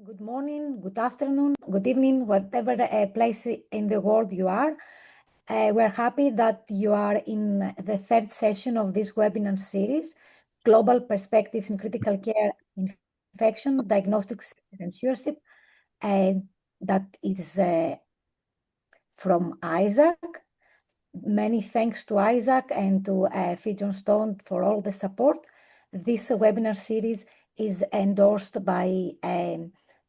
Good morning, good afternoon, good evening, whatever place in the world you are. We're happy that you are in the third session of this webinar series, Global Perspectives in Critical Care Infection, Diagnostics, and Stewardship, that is from Isaac. Many thanks to Isaac and to John Stone for all the support. This webinar series is endorsed by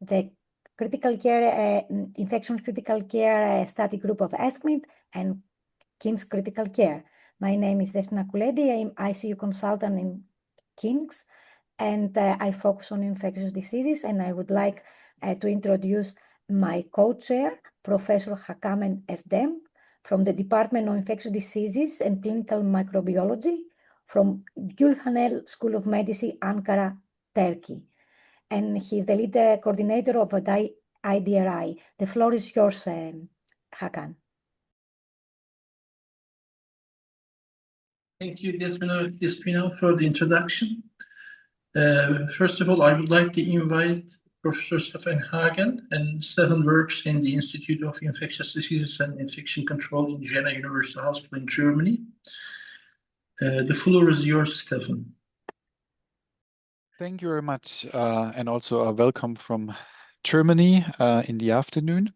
the critical care, infection critical care study group of ESCMID and King's Critical Care. My name is Despina Kuledi. I'm ICU consultant in King's, and I focus on infectious diseases. And I would like to introduce my co-chair, Professor Hakan Erdem, from the Department of Infectious Diseases and Clinical Microbiology from Gülhanel School of Medicine, Ankara, Turkey. And he's the lead coordinator of IDRI. The floor is yours, Hakan. Thank you, Despina, for the introduction. First of all, I would like to invite Professor Stefan Hagel, and Stefan works in the Institute of Infectious Diseases and Infection Control in Jena University Hospital in Germany. The floor is yours, Stefan. Thank you very much, and also a welcome from Germany in the afternoon.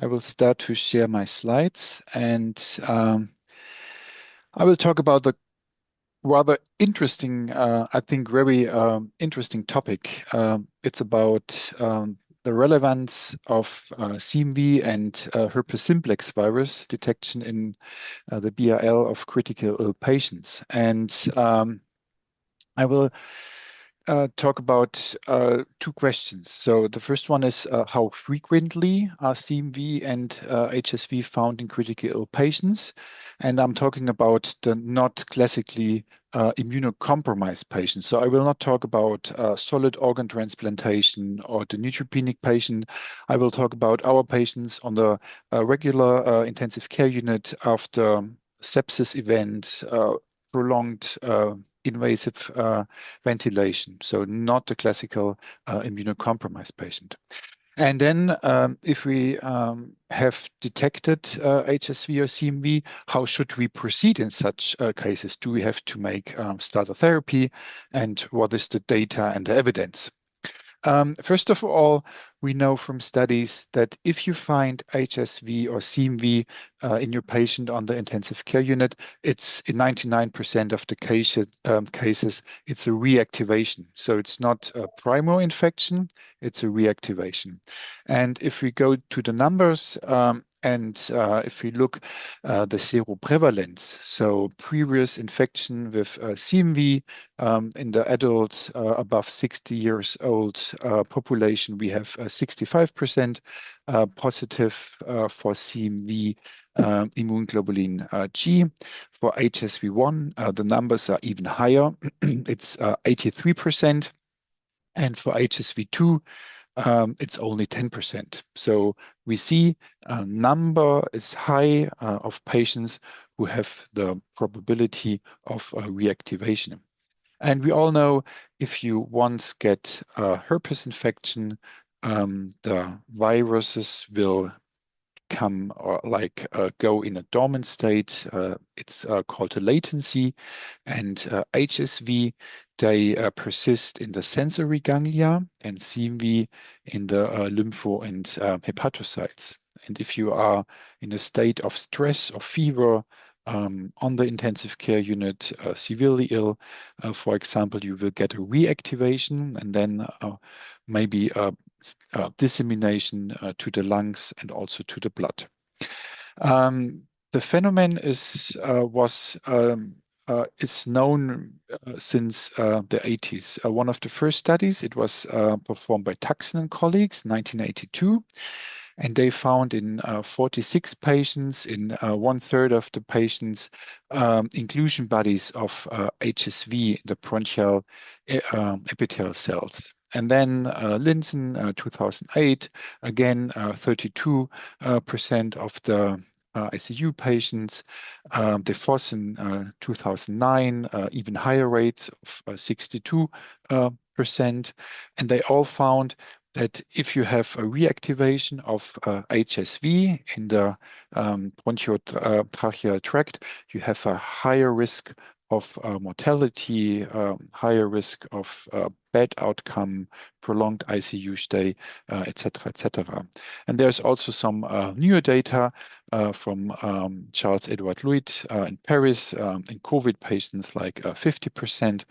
I will start to share my slides, and I will talk about the rather interesting, I think very interesting topic. It's about the relevance of CMV and Herpes Simplex Virus detection in the BRL of critical ill patients. And I will talk about two questions. So the first one is how frequently are CMV and HSV found in critical ill patients? And I'm talking about the not classically immunocompromised patients. So I will not talk about solid organ transplantation or the neutropenic patient. I will talk about our patients on the regular intensive care unit after sepsis event, prolonged invasive ventilation, so not the classical immunocompromised patient. And then if we have detected HSV or CMV, how should we proceed in such cases? Do we have to make starter therapy? And what is the data and the evidence? First of all, we know from studies that if you find HSV or CMV in your patient on the intensive care unit, it's in 99% of the cases, it's a reactivation. So it's not a primary infection, it's a reactivation. And if we go to the numbers, and if we look the seroprevalence, so previous infection with CMV in the adults above 60 years old population, we have 65% positive for CMV immune globulin G. For HSV1, the numbers are even higher. It's 83%. And for HSV2, it's only 10%. So we see a number is high of patients who have the probability of reactivation. And we all know if you once get a herpes infection, the viruses will come or go in a dormant state. It's called a latency. And HSV, they persist in the sensory ganglia, and CMV in the lympho and hepatocytes. And if you are in a state of stress or fever on the intensive care unit, severely ill, for example, you will get a reactivation and then maybe dissemination to the lungs and also to the blood. The phenomenon is known since the 80s. One of the first studies, it was performed by Taxon and colleagues, 1982. And they found in 46 patients, in 1/3 of the patients, inclusion bodies of HSV, the bronchial epithelial cells. And then Linson, 2008, again, 32% of the ICU patients. De Vos in 2009, even higher rates of 62%. And they all found that if you have a reactivation of HSV in the bronchotracheal tract, you have a higher risk of mortality, higher risk of bad outcome, prolonged ICU stay, etc., etc. And there's also some newer data from Charles Edward Louis in Paris in COVID patients, like 50%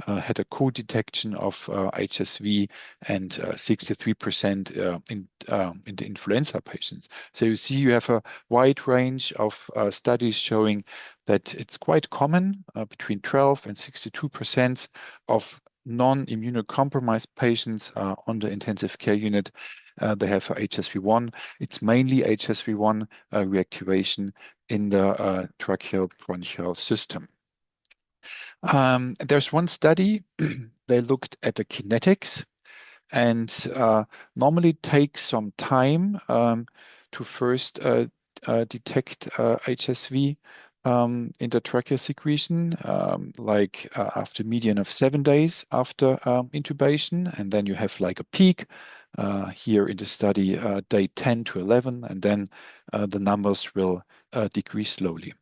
had a co-detection of HSV and 63% in the influenza patients. So you see, you have a wide range of studies showing that it's quite common, between 12 and 62% of non-immunocompromised patients on the intensive care unit. They have HSV1. It's mainly HSV1 reactivation in the tracheal bronchial system. There's one study, they looked at the kinetics, and normally it takes some time to first detect HSV in the tracheal secretion, like after median of 7 days after intubation, and then you have like a peak here in the study, day 10 to 11, and then the numbers will decrease slowly.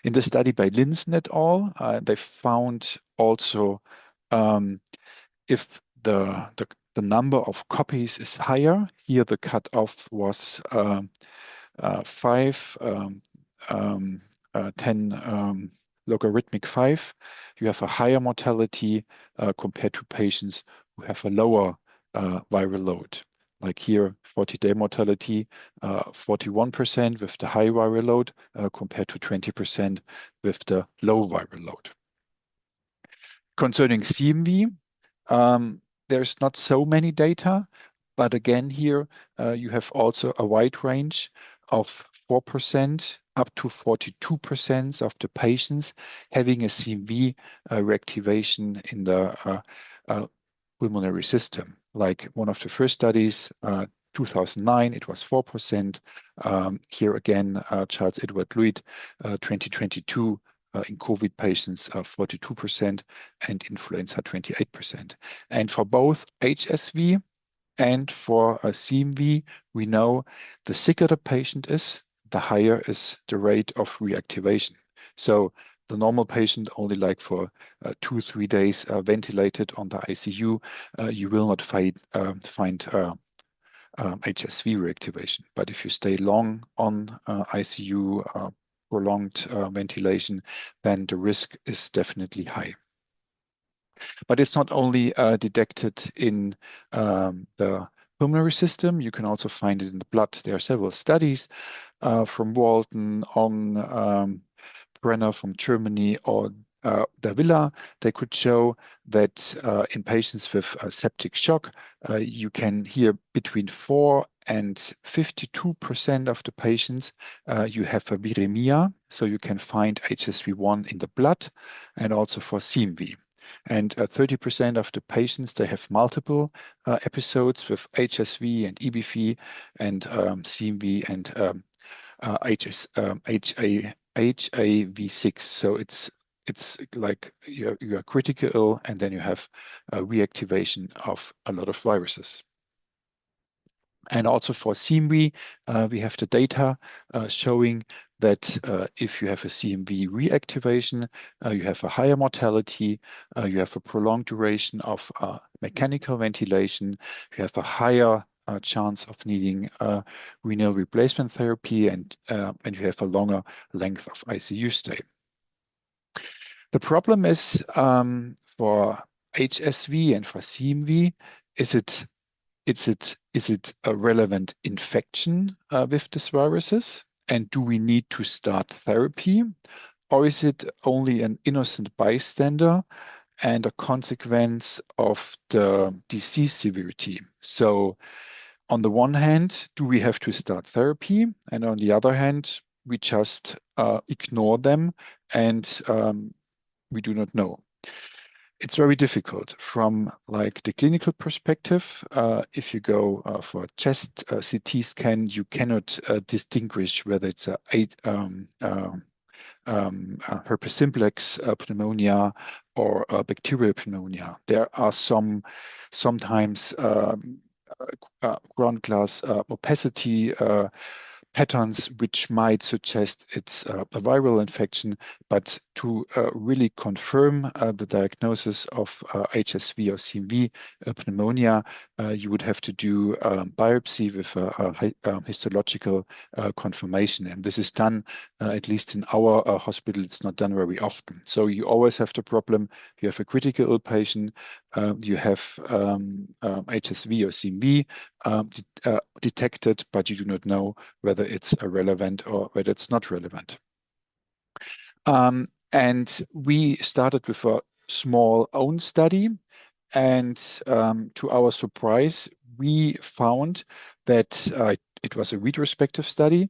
In the study by Linson et al., they found also if the number of copies is higher, here the cutoff was 5, 10 logarithmic 5, you have a higher mortality compared to patients who have a lower viral load. Like here, 40-day mortality, 41% with the high viral load compared to 20% with the low viral load. Concerning CMV, there's not so many data, but again here you have also a wide range of 4% up to 42% of the patients having a CMV reactivation in the pulmonary system. Like one of the first studies, 2009, it was 4%. Here again, Charles Edward Louis, 2022, in COVID patients, 42%, and influenza, 28%. And for both HSV and for CMV, we know the sicker the patient is, the higher is the rate of reactivation. So the normal patient only like for 2-3 days ventilated on the ICU, you will not find HSV reactivation. But if you stay long on ICU, prolonged ventilation, then the risk is definitely high. But it's not only detected in the pulmonary system, you can also find it in the blood. There are several studies from Walton on Brenner from Germany or Davila. They could show that in patients with septic shock, you can hear between 4 and 52% of the patients, you have a viremia, so you can find HSV1 in the blood, and also for CMV. And 30% of the patients, they have multiple episodes with HSV and EBV and CMV and HAV6. So it's like you are critically ill, and then you have a reactivation of a lot of viruses. And also for CMV, we have the data showing that if you have a CMV reactivation, you have a higher mortality, you have a prolonged duration of mechanical ventilation, you have a higher chance of needing renal replacement therapy, and you have a longer length of ICU stay. The problem is for HSV and for CMV, is it a relevant infection with these viruses? And do we need to start therapy? Or is it only an innocent bystander and a consequence of the disease severity? So on the one hand, do we have to start therapy? And on the other hand, we just ignore them and we do not know. It's very difficult from like the clinical perspective. If you go for a chest CT scan, you cannot distinguish whether it's a herpes simplex pneumonia or bacterial pneumonia. There are sometimes ground glass opacity patterns which might suggest it's a viral infection, but to really confirm the diagnosis of HSV or CMV pneumonia, you would have to do biopsy with a histological confirmation. And this is done, at least in our hospital, it's not done very often. So you always have the problem, you have a critical ill patient, you have HSV or CMV detected, but you do not know whether it's relevant or whether it's not relevant. And we started with a small own study, and to our surprise, we found that it was a retrospective study,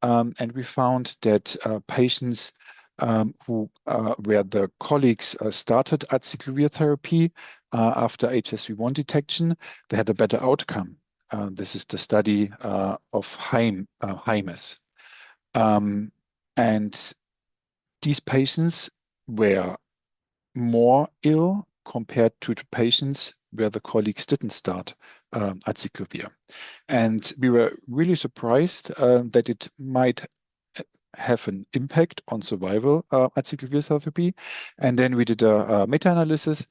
and we found that patients where the colleagues started acyclovir therapy after HSV1 detection, they had a better outcome. This is the study of Herpes. And these patients were more ill compared to the patients where the colleagues didn't start acyclovir. And we were really surprised that it might have an impact on survival acyclovir therapy. And then we did a meta-analysis,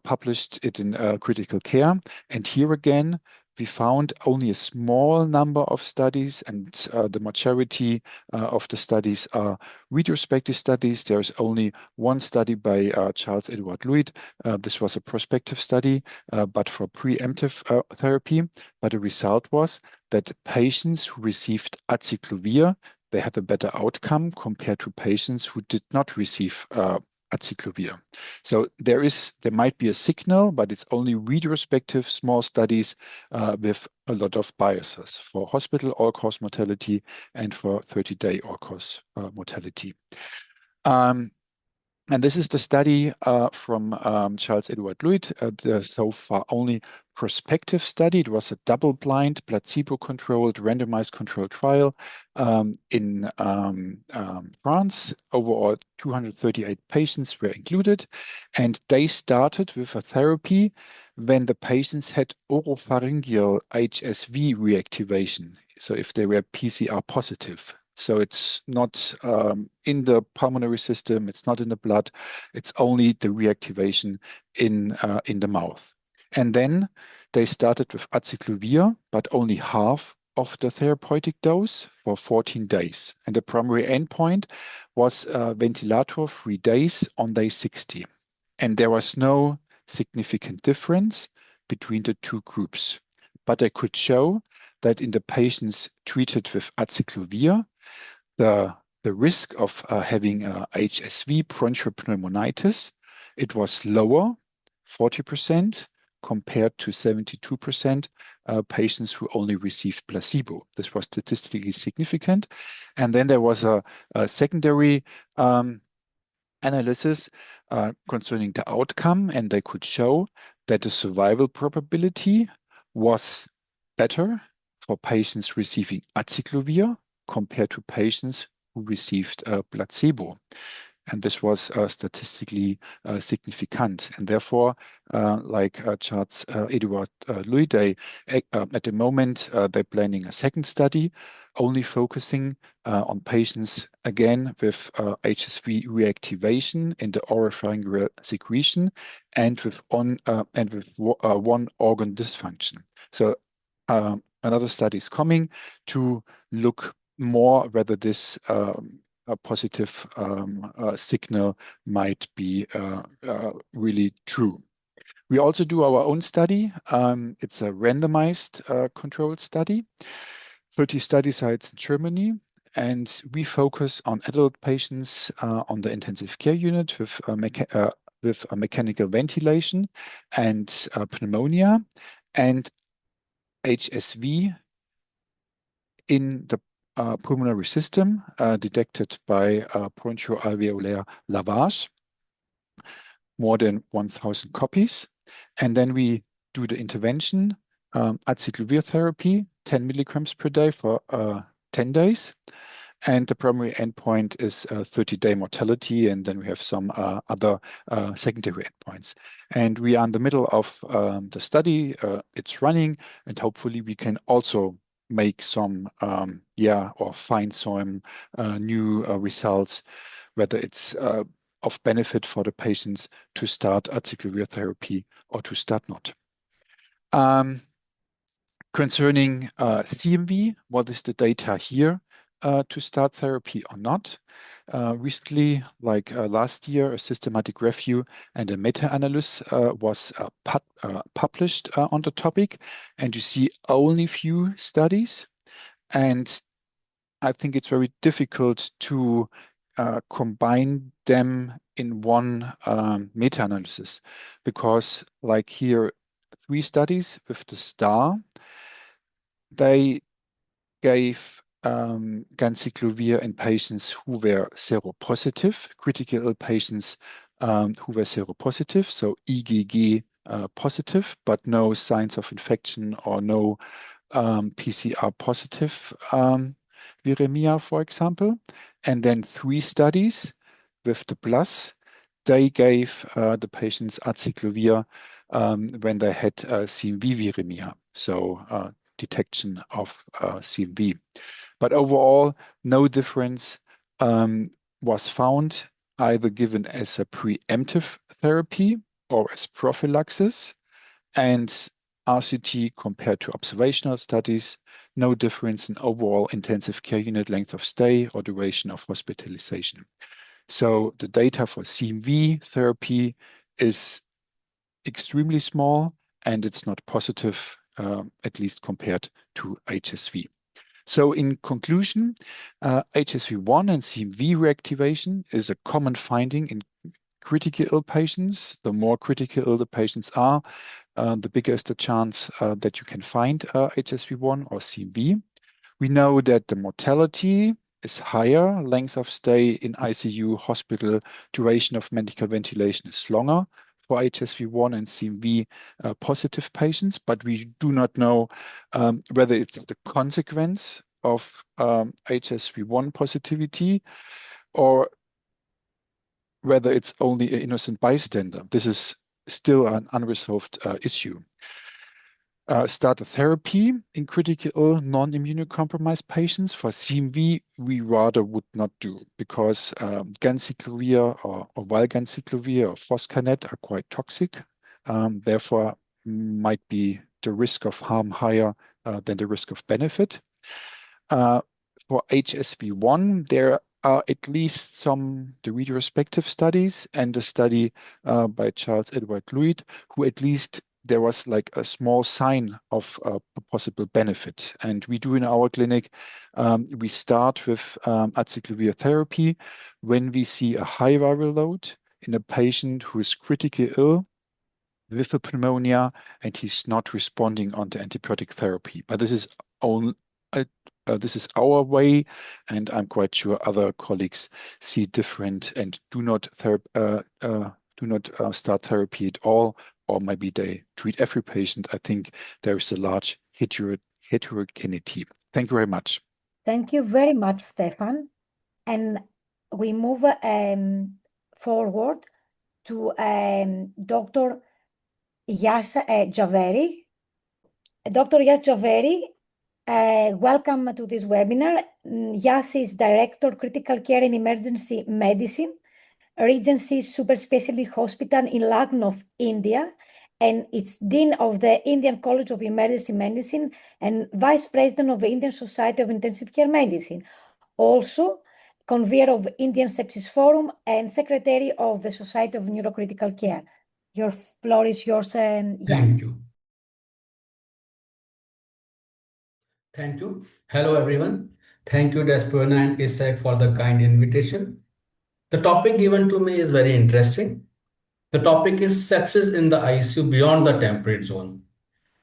published it in Critical Care. And here again, we found only a small number of studies, and the majority of the studies are retrospective studies. There's only one study by Charles Edward Louis. This was a prospective study, but for preemptive therapy. But the result was that patients who received acyclovir, they had a better outcome compared to patients who did not receive acyclovir. So there might be a signal, but it's only retrospective small studies with a lot of biases for hospital all-cause mortality and for 30-day all-cause mortality. And this is the study from Charles Edward Louis, the so far only prospective study. It was a double-blind, placebo-controlled, randomized controlled trial in France. Overall, 238 patients were included, and they started with a therapy when the patients had oropharyngeal HSV reactivation. So if they were PCR positive. So it's not in the pulmonary system, it's not in the blood, it's only the reactivation in the mouth. And then they started with acyclovir, but only half of the therapeutic dose for 14 days. And the primary endpoint was ventilator-free days on day 60. And there was no significant difference between the two groups. But I could show that in the patients treated with acyclovir, the risk of having HSV bronchopneumonitis, it was lower, 40%, compared to 72% patients who only received placebo. This was statistically significant. And then there was a secondary analysis concerning the outcome, and they could show that the survival probability was better for patients receiving acyclovir compared to patients who received placebo. And this was statistically significant. And therefore, like Charles Edward Louis, at the moment, they're planning a second study, only focusing on patients, again, with HSV reactivation in the oropharyngeal secretion and with one organ dysfunction. So another study is coming to look more whether this a positive signal might be really true. We also do our own study. It's a randomized controlled study, 30 study sites in Germany, and we focus on adult patients on the intensive care unit with a mechanical ventilation and pneumonia and HSV in the pulmonary system detected by bronchoalveolar lavage, more than 1,000 copies. And then we do the intervention, acyclovir therapy, 10 milligrams per day for 10 days. And the primary endpoint is 30-day mortality, and then we have some other secondary endpoints. And we are in the middle of the study. It's running, and hopefully we can also make some, or find some new results, whether it's of benefit for the patients to start acyclovir therapy or to start not. Concerning CMV, what is the data here to start therapy or not? Recently, like last year, a systematic review and a meta-analysis was published on the topic, and you see only few studies. And I think it's very difficult to combine them in one meta-analysis, because like here, 3 studies with the star, they gave ganciclovir in patients who were seropositive, critical ill patients who were seropositive, so IgG positive, but no signs of infection or no PCR positive viremia, for example. And then 3 studies with the plus, they gave the patients acyclovir when they had CMV viremia, so detection of CMV. But overall, no difference was found, either given as a preemptive therapy or as prophylaxis. And RCT compared to observational studies, no difference in overall intensive care unit length of stay or duration of hospitalization. So the data for CMV therapy is extremely small, and it's not positive, at least compared to HSV. So in conclusion, HSV1 and CMV reactivation is a common finding in critical ill patients. The more critical ill the patients are, the bigger is the chance that you can find HSV1 or CMV. We know that the mortality is higher, length of stay in ICU, hospital, duration of medical ventilation is longer for HSV1 and CMV positive patients, but we do not know whether it's the consequence of HSV1 positivity or whether it's only an innocent bystander. This is still an unresolved issue. Started therapy in critical non-immunocompromised patients. For CMV, we rather would not do, because ganciclovir or valganciclovir or foscarnet are quite toxic. Therefore, might be the risk of harm higher than the risk of benefit. For HSV1, there are at least the retrospective studies and a study by Charles Edward Louis, who at least there was like a small sign of a possible benefit. And we do in our clinic, we start with acyclovir therapy when we see a high viral load in a patient who is critically ill with a pneumonia and he's not responding on the antibiotic therapy. But this is our way, and I'm quite sure other colleagues see different and do not start therapy at all, or maybe they treat every patient. I think there is a large heterogeneity. Thank you very much. Thank you very much, Stefan. And we move forward to Dr. Yash Javeri. Dr. Yash Javeri, welcome to this webinar. Yash is Director Critical Care and Emergency Medicine, Regency Super Specialty Hospital in Lucknow, India, and it's Dean of the Indian College of Emergency Medicine and Vice President of the Indian Society of Intensive Care Medicine. Also, convener of Indian Sepsis Forum and Secretary of the Society of Neurocritical Care. Your floor is yours, yes. Thank you. Thank you. Hello, everyone. Thank you, Despona and Isaac, for the kind invitation. The topic given to me is very interesting. The topic is sepsis in the ICU beyond the temperate zone.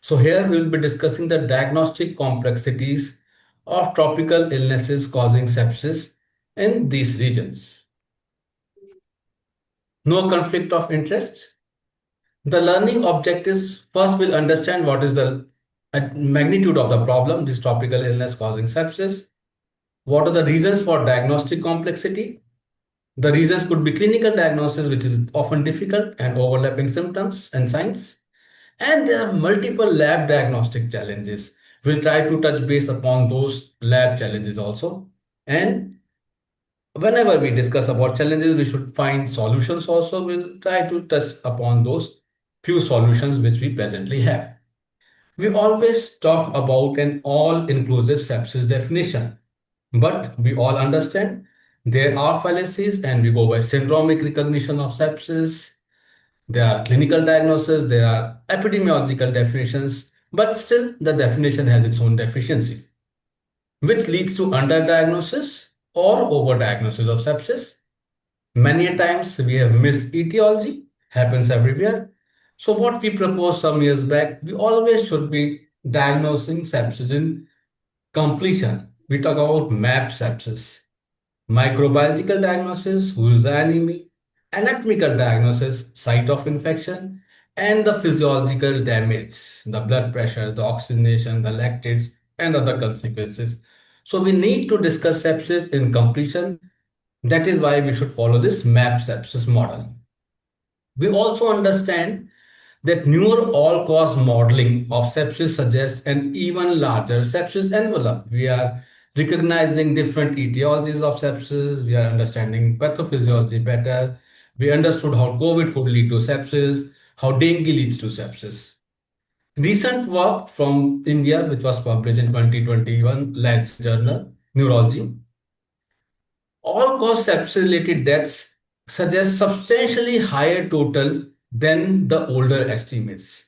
So here we will be discussing the diagnostic complexities of tropical illnesses causing sepsis in these regions. No conflict of interest. The learning objectives first will understand what is the magnitude of the problem, this tropical illness causing sepsis. What are the reasons for diagnostic complexity? The reasons could be clinical diagnosis, which is often difficult, and overlapping symptoms and signs. And there are multiple lab diagnostic challenges. We'll try to touch base upon those lab challenges also. And whenever we discuss about challenges, we should find solutions also. We'll try to touch upon those few solutions which we presently have. We always talk about an all-inclusive sepsis definition, but we all understand there are fallacies and we go by syndromic recognition of sepsis. There are clinical diagnoses, there are epidemiological definitions, but still the definition has its own deficiencies, which leads to underdiagnosis or overdiagnosis of sepsis. Many a times we have missed etiology, happens everywhere. So what we proposed some years back, we always should be diagnosing sepsis in completion. We talk about MAP sepsis, microbiological diagnosis, who is the enemy, anatomical diagnosis, site of infection, and the physiological damage, the blood pressure, the oxygenation, the lactates, and other consequences. So we need to discuss sepsis in completion. That is why we should follow this MAP sepsis model. We also understand that newer all-cause modeling of sepsis suggests an even larger sepsis envelope. We are recognizing different etiologies of sepsis. We are understanding pathophysiology better. We understood how COVID could lead to sepsis, how dengue leads to sepsis. Recent work from India, which was published in 2021, Lancet Journal, Neurology, all-cause sepsis-related deaths suggest substantially higher total than the older estimates.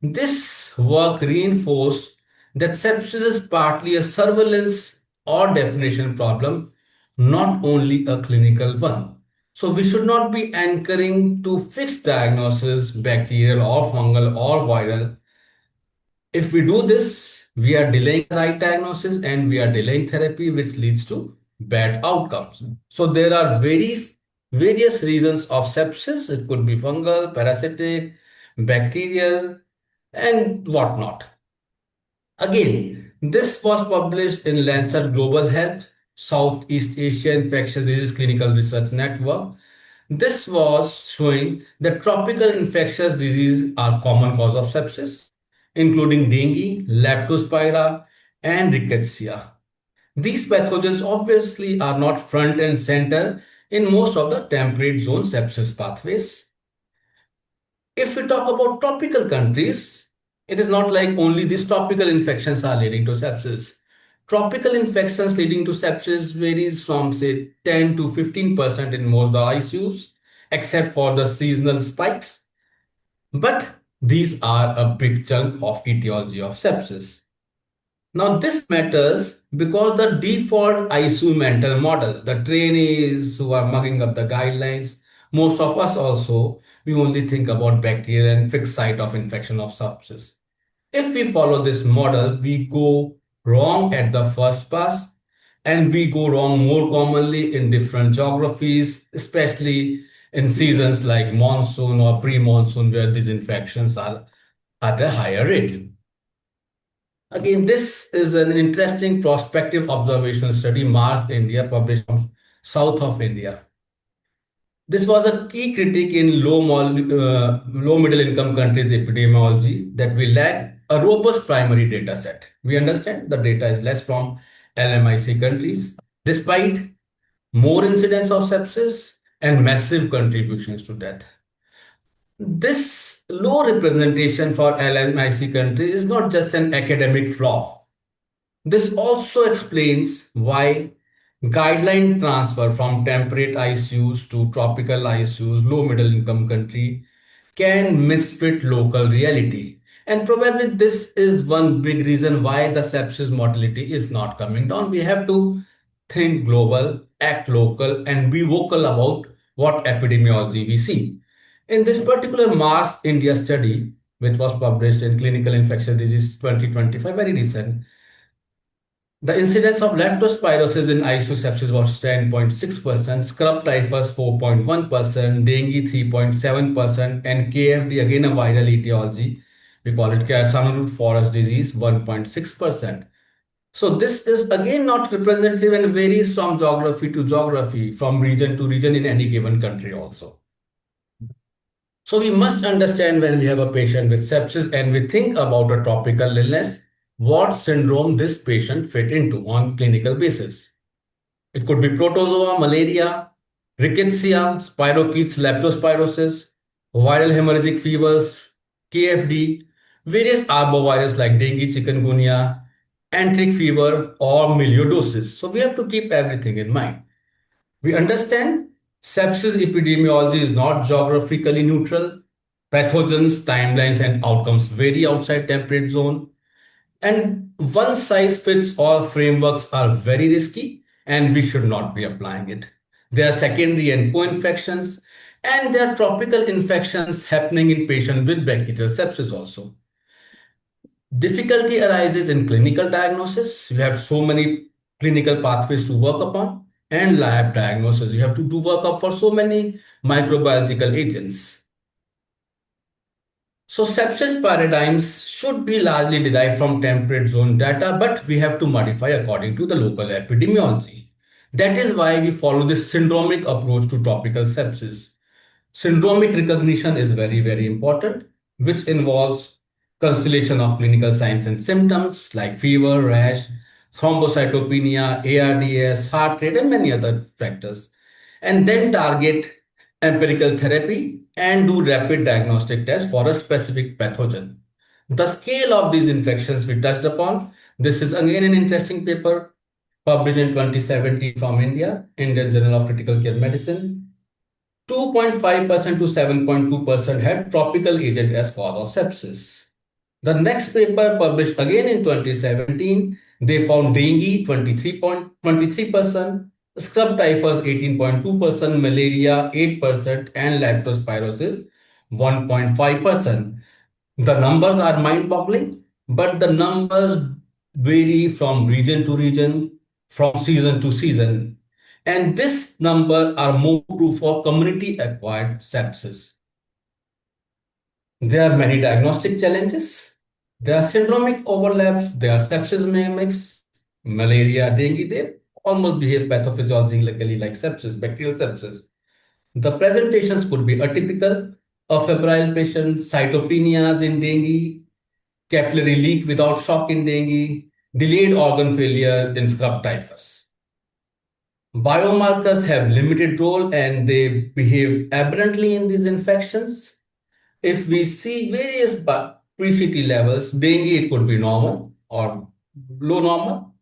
This work reinforced that sepsis is partly a surveillance or definition problem, not only a clinical one. So we should not be anchoring to fixed diagnosis, bacterial or fungal or viral. If we do this, we are delaying the right diagnosis and we are delaying therapy, which leads to bad outcomes. So there are various reasons of sepsis. It could be fungal, parasitic, bacterial, and whatnot. Again, this was published in Lancet Global Health, Southeast Asia Infectious Disease Clinical Research Network. This was showing that tropical infectious diseases are common cause of sepsis, including dengue, leptospira, and rickettsia. These pathogens obviously are not front and center in most of the temperate zone sepsis pathways. If we talk about tropical countries, it is not like only these tropical infections are leading to sepsis. Tropical infections leading to sepsis varies from say 10 to 15% in most of the ICUs, except for the seasonal spikes. But these are a big chunk of etiology of sepsis. Now this matters because the default ICU mental model, the trainees who are mugging up the guidelines, most of us also, we only think about bacterial and fixed site of infection of sepsis. If we follow this model, we go wrong at the first pass and we go wrong more commonly in different geographies, especially in seasons like monsoon or pre-monsoon where these infections are at a higher rate. Again, this is an interesting prospective observational study, Mars, India, published from south of India. This was a key critique in low middle income countries epidemiology that we lack a robust primary data set. We understand the data is less from LMIC countries, despite more incidence of sepsis and massive contributions to death. This low representation for LMIC countries is not just an academic flaw. This also explains why guideline transfer from temperate ICUs to tropical ICUs, low middle income country, can misfit local reality. And probably this is one big reason why the sepsis mortality is not coming down. We have to think global, act local, and be vocal about what epidemiology we see. In this particular Mars India study, which was published in Clinical Infectious Disease 2025, very recent, the incidence of leptospirosis in ICU sepsis was 10.6%, scrub typhus 4.1%, dengue 3.7%, and KFD, again a viral etiology, we call it Casanova forest disease, 1.6%. So this is again not representative and varies from geography to geography, from region to region in any given country also. So we must understand when we have a patient with sepsis and we think about a tropical illness, what syndrome this patient fit into on clinical basis. It could be protozoa, malaria, rickettsia, spirochetes, leptospirosis, viral hemorrhagic fevers, KFD, various arbovirus like dengue, chikungunya, enteric fever, or miliodosis. So we have to keep everything in mind. We understand sepsis epidemiology is not geographically neutral. Pathogens, timelines, and outcomes vary outside temperate zone. And one size fits all frameworks are very risky and we should not be applying it. There are secondary and co-infections, and there are tropical infections happening in patients with bacterial sepsis also. Difficulty arises in clinical diagnosis. You have so many clinical pathways to work upon, and lab diagnosis. You have to do workup for so many microbiological agents. So sepsis paradigms should be largely derived from temperate zone data, but we have to modify according to the local epidemiology. That is why we follow this syndromic approach to tropical sepsis. Syndromic recognition is very, very important, which involves constellation of clinical signs and symptoms like fever, rash, thrombocytopenia, ARDS, heart rate, and many other factors. And then target empirical therapy and do rapid diagnostic tests for a specific pathogen. The scale of these infections we touched upon. This is again an interesting paper published in 2017 from India, Indian Journal of Critical Care Medicine. 2.5% to 7.2% had tropical agent as cause of sepsis. The next paper published again in 2017, they found dengue 23.23%, scrub typhus 18.2%, malaria 8%, and leptospirosis 1.5%. The numbers are mind-boggling, but the numbers vary from region to region, from season to season. And this number are more true for community-acquired sepsis. There are many diagnostic challenges. There are syndromic overlaps. There are sepsis mimics, malaria, dengue. They almost behave pathophysiologically like sepsis, bacterial sepsis. The presentations could be atypical, a febrile patient, cytopenias in dengue, capillary leak without shock in dengue, delayed organ failure in scrub typhus. Biomarkers have limited role and they behave aberrantly in these infections. If we see various pre-CT levels, dengue it could be normal or low normal.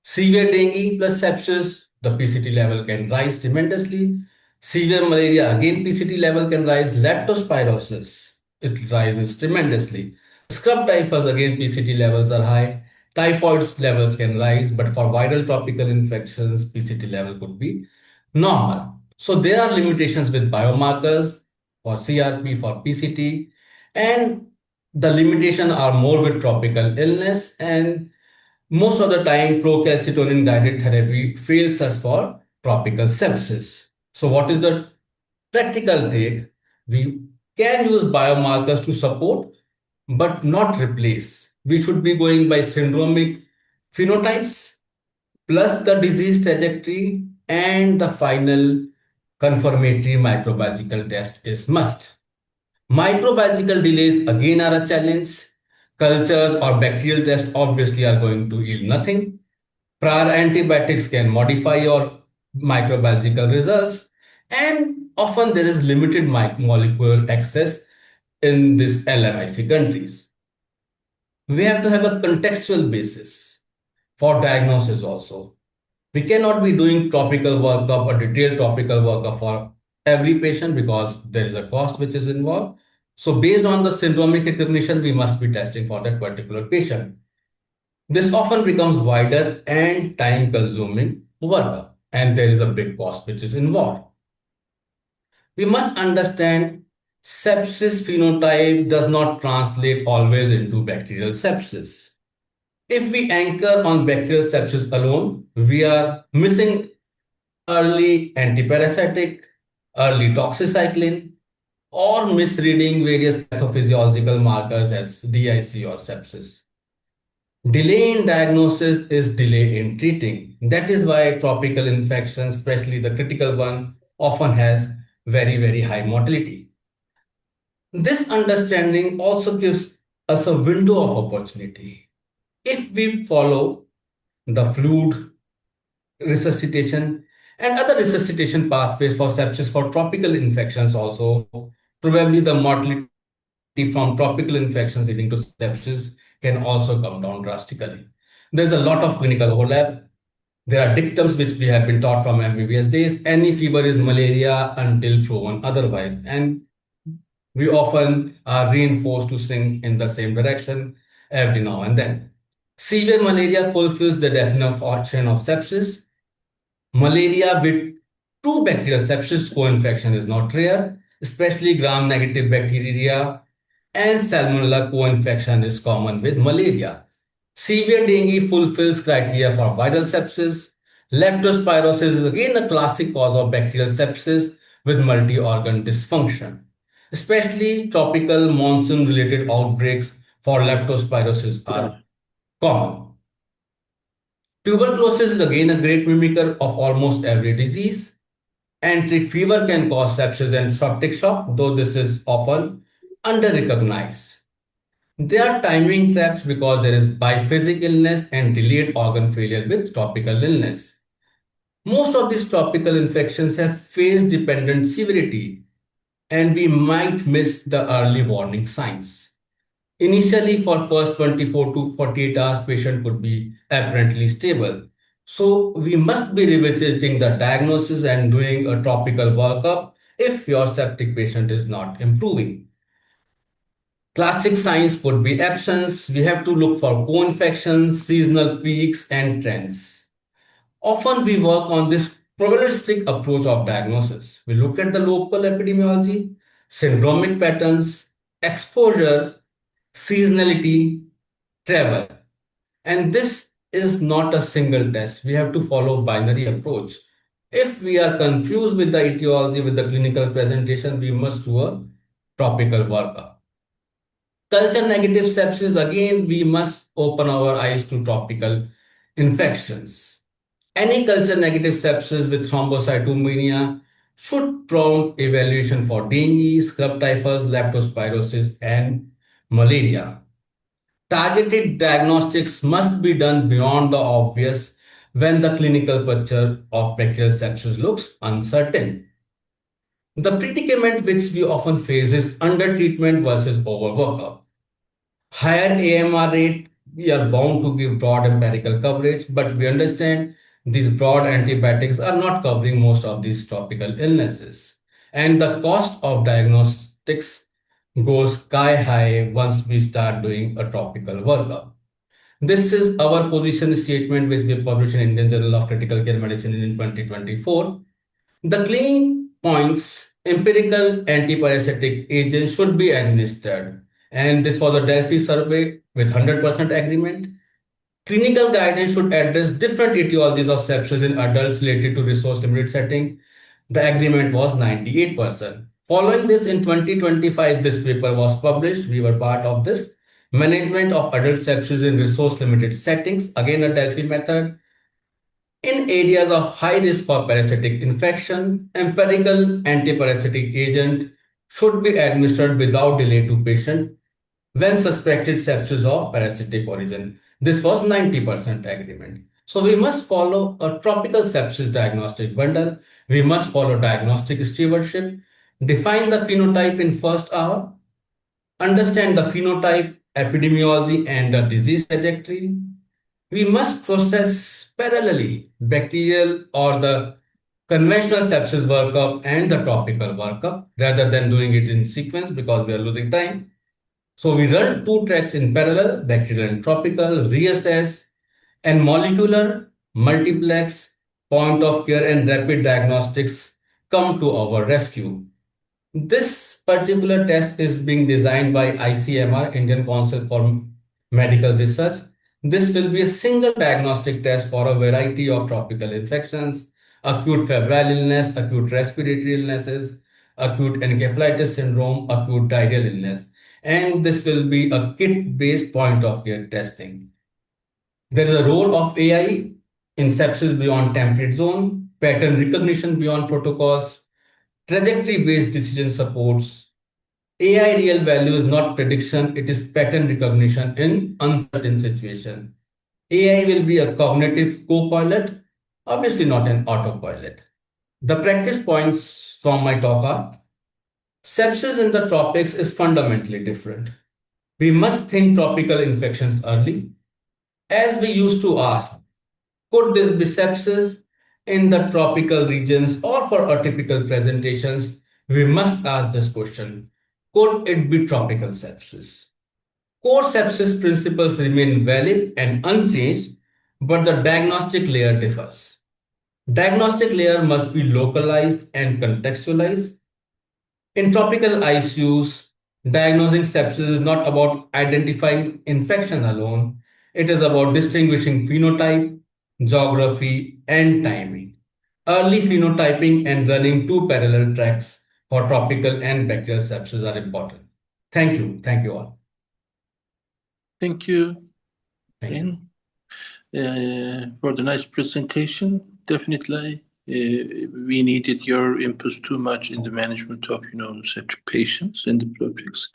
Severe dengue plus sepsis, the PCT level can rise tremendously. Severe malaria, again PCT level can rise. Leptospirosis, it rises tremendously. Scrub typhus, again PCT levels are high. Typhoid levels can rise, but for viral tropical infections, PCT level could be normal. So there are limitations with biomarkers for CRP, for PCT, and the limitation are more with tropical illness, and most of the time procalcitonin guided therapy fails us for tropical sepsis. So what is the practical take? We can use biomarkers to support but not replace. We should be going by syndromic phenotypes plus the disease trajectory, and the final confirmatory microbiological test is must. Microbiological delays again are a challenge. Cultures or bacterial tests obviously are going to yield nothing. Prior antibiotics can modify your microbiological results, and often there is limited molecular access in these LMIC countries. We have to have a contextual basis for diagnosis also. We cannot be doing topical workup or detailed topical workup for every patient because there is a cost which is involved. So based on the syndromic recognition, we must be testing for that particular patient. This often becomes wider and time consuming workup, and there is a big cost which is involved. We must understand sepsis phenotype does not translate always into bacterial sepsis. If we anchor on bacterial sepsis alone, we are missing early antiparasitic, early doxycycline, or misreading various pathophysiological markers as DIC or sepsis. Delay in diagnosis is delay in treating. That is why tropical infections, especially the critical one, often has very high mortality. This understanding also gives us a window of opportunity. If we follow the fluid resuscitation and other resuscitation pathways for sepsis for tropical infections also, probably the mortality from tropical infections leading to sepsis can also come down drastically. There's a lot of clinical overlap. There are dictums which we have been taught from MBBS days. Any fever is malaria until proven otherwise. And we often are reinforced to sing in the same direction every now and then. Severe malaria fulfills the definition of sepsis. Malaria with true bacterial sepsis co-infection is not rare, especially gram-negative bacteria and salmonella co-infection is common with malaria. Severe dengue fulfills criteria for viral sepsis. Leptospirosis is again a classic cause of bacterial sepsis with multi-organ dysfunction. Especially tropical monsoon-related outbreaks for leptospirosis are common. Tuberculosis is again a great mimicker of almost every disease. Enteric fever can cause sepsis and septic shock, though this is often under-recognized. There are timing traps because there is biphasic illness and delayed organ failure with tropical illness. Most of these tropical infections have phase-dependent severity, and we might miss the early warning signs. Initially, for first 24 to 48 hours, patient could be apparently stable. So we must be revisiting the diagnosis and doing a tropical workup if your septic patient is not improving. Classic signs could be absence. We have to look for co-infections, seasonal peaks, and trends. Often we work on this probabilistic approach of diagnosis. We look at the local epidemiology, syndromic patterns, exposure, seasonality, travel. And this is not a single test. We have to follow binary approach. If we are confused with the etiology, with the clinical presentation, we must do a tropical workup. Culture negative sepsis, again, we must open our eyes to tropical infections. Any culture negative sepsis with thrombocytopenia should prompt evaluation for dengue, scrub typhus, leptospirosis, and malaria. Targeted diagnostics must be done beyond the obvious when the clinical picture of bacterial sepsis looks uncertain. The predicament which we often face is undertreatment versus overworkup. Higher AMR rate, we are bound to give broad empirical coverage, but we understand these broad antibiotics are not covering most of these tropical illnesses. And the cost of diagnostics goes sky high once we start doing a tropical workup. This is our position statement which we published in Indian Journal of Critical Care Medicine in 2024. The claim points empirical antiparasitic agents should be administered. And this was a Delphi survey with 100% agreement. Clinical guidance should address different etiologies of sepsis in adults related to resource-limited setting. The agreement was 98%. Following this, in 2025, this paper was published. We were part of this. Management of adult sepsis in resource-limited settings, again a Delphi method. In areas of high risk for parasitic infection, empirical antiparasitic agent should be administered without delay to patient when suspected sepsis of parasitic origin. This was 90% agreement. So we must follow a tropical sepsis diagnostic bundle. We must follow diagnostic stewardship, define the phenotype in first hour, understand the phenotype, epidemiology, and the disease trajectory. We must process parallelly bacterial or the conventional sepsis workup and the tropical workup rather than doing it in sequence because we are losing time. So we run two tracks in parallel, bacterial and tropical, reassess, and molecular, multiplex, point of care, and rapid diagnostics come to our rescue. This particular test is being designed by ICMR, Indian Council for Medical Research. This will be a single diagnostic test for a variety of tropical infections, acute febrile illness, acute respiratory illnesses, acute encephalitis syndrome, acute diarrheal illness. And this will be a kit-based point of care testing. There is a role of AI in sepsis beyond temperate zone, pattern recognition beyond protocols, trajectory-based decision supports. AI real value is not prediction, it is pattern recognition in uncertain situation. AI will be a cognitive co-pilot, obviously not an autopilot. The practice points from my talk are: sepsis in the tropics is fundamentally different. We must think tropical infections early. As we used to ask, could this be sepsis in the tropical regions, or for atypical presentations, we must ask this question: could it be tropical sepsis? Core sepsis principles remain valid and unchanged, but the diagnostic layer differs. Diagnostic layer must be localized and contextualized. In tropical ICUs, diagnosing sepsis is not about identifying infection alone. It is about distinguishing phenotype, geography, and timing. Early phenotyping and running two parallel tracks for tropical and bacterial sepsis are important. Thank you. Thank you all. Thank you, Thank you. for the nice presentation. Definitely, we needed your input too much in the management of, septic patients in the tropics.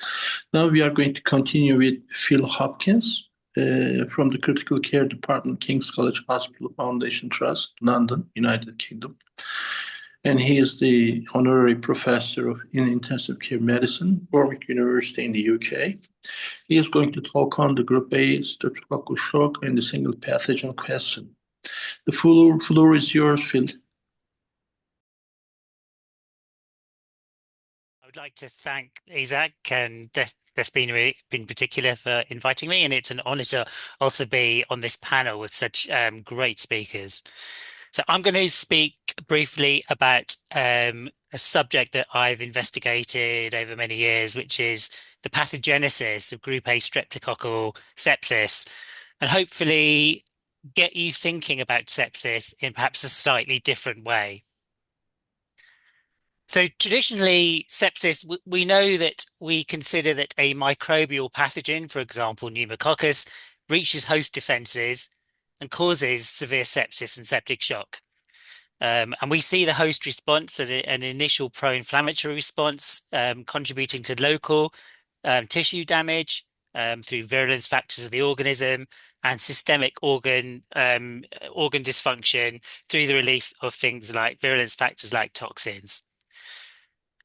Now we are going to continue with Phil Hopkins from the Critical Care Department, King's College Hospital Foundation Trust, London, United Kingdom. And he is the honorary professor in intensive care medicine, Warwick University in the UK. He is going to talk on the group A streptococcal shock and the single pathogen question. The floor is yours, Phil. I would like to thank Isaac and Despina in particular for inviting me, and it's an honor to also be on this panel with such great speakers. So I'm going to speak briefly about a subject that I've investigated over many years, which is the pathogenesis of group A streptococcal sepsis, and hopefully get you thinking about sepsis in perhaps a slightly different way. So traditionally, sepsis, we know that we consider that a microbial pathogen, for example, pneumococcus, breaches host defenses and causes severe sepsis and septic shock. And we see the host response at an initial pro-inflammatory response, contributing to local tissue damage through virulence factors of the organism and systemic organ dysfunction through the release of things like virulence factors like toxins.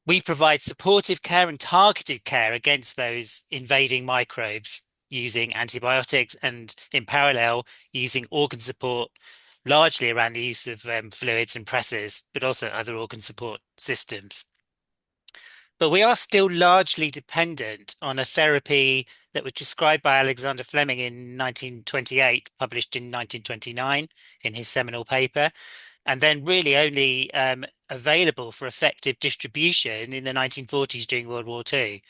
We provide supportive care and targeted care against those invading microbes using antibiotics and in parallel using organ support, largely around the use of fluids and presses, but also other organ support systems. But we are still largely dependent on a therapy that was described by Alexander Fleming in 1928, published in 1929 in his seminal paper, and then really only available for effective distribution in the 1940s during World War II.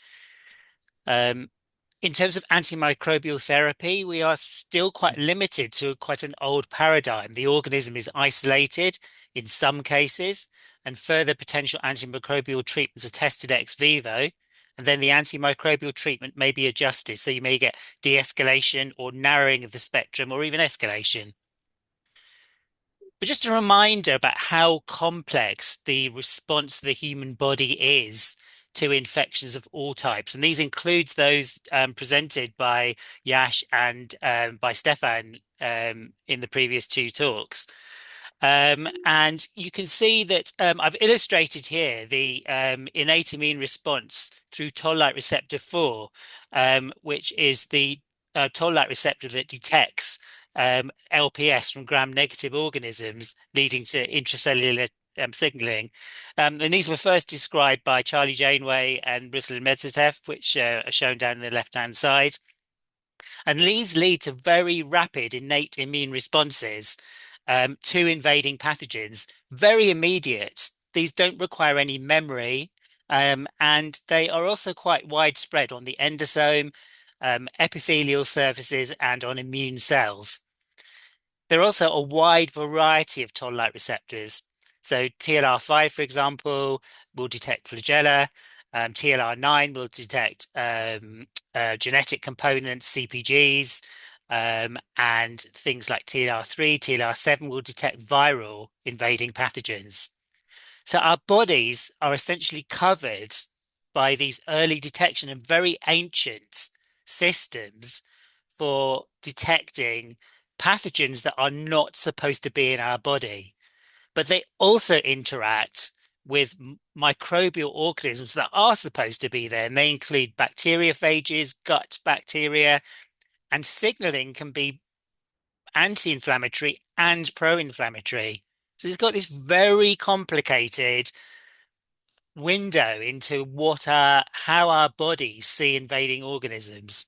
In terms of antimicrobial therapy, we are still quite limited to quite an old paradigm. The organism is isolated in some cases, and further potential antimicrobial treatments are tested ex vivo, and then the antimicrobial treatment may be adjusted. So you may get de-escalation or narrowing of the spectrum or even escalation. But just a reminder about how complex the response of the human body is to infections of all types. And these includes those presented by Yash and by Stefan in the previous two talks. And you can see that I've illustrated here the innate immune response through toll-like receptor 4, which is the toll-like receptor that detects LPS from gram-negative organisms, leading to intracellular signaling. And these were first described by Charlie Janeway and Ruslan Medvedev, which are shown down in the left-hand side. And these lead to very rapid innate immune responses to invading pathogens, very immediate. These don't require any memory, and they are also quite widespread on the endosome, epithelial surfaces, and on immune cells. There are also a wide variety of toll-like receptors. So TLR5, for example, will detect flagella. TLR9 will detect genetic components, CPGs. and things like TLR3, TLR7 will detect viral invading pathogens. So our bodies are essentially covered by these early detection and very ancient systems for detecting pathogens that are not supposed to be in our body. But they also interact with microbial organisms that are supposed to be there, and they include bacteriophages, gut bacteria, and signaling can be anti-inflammatory and pro-inflammatory. So it's got this very complicated window into how our bodies see invading organisms.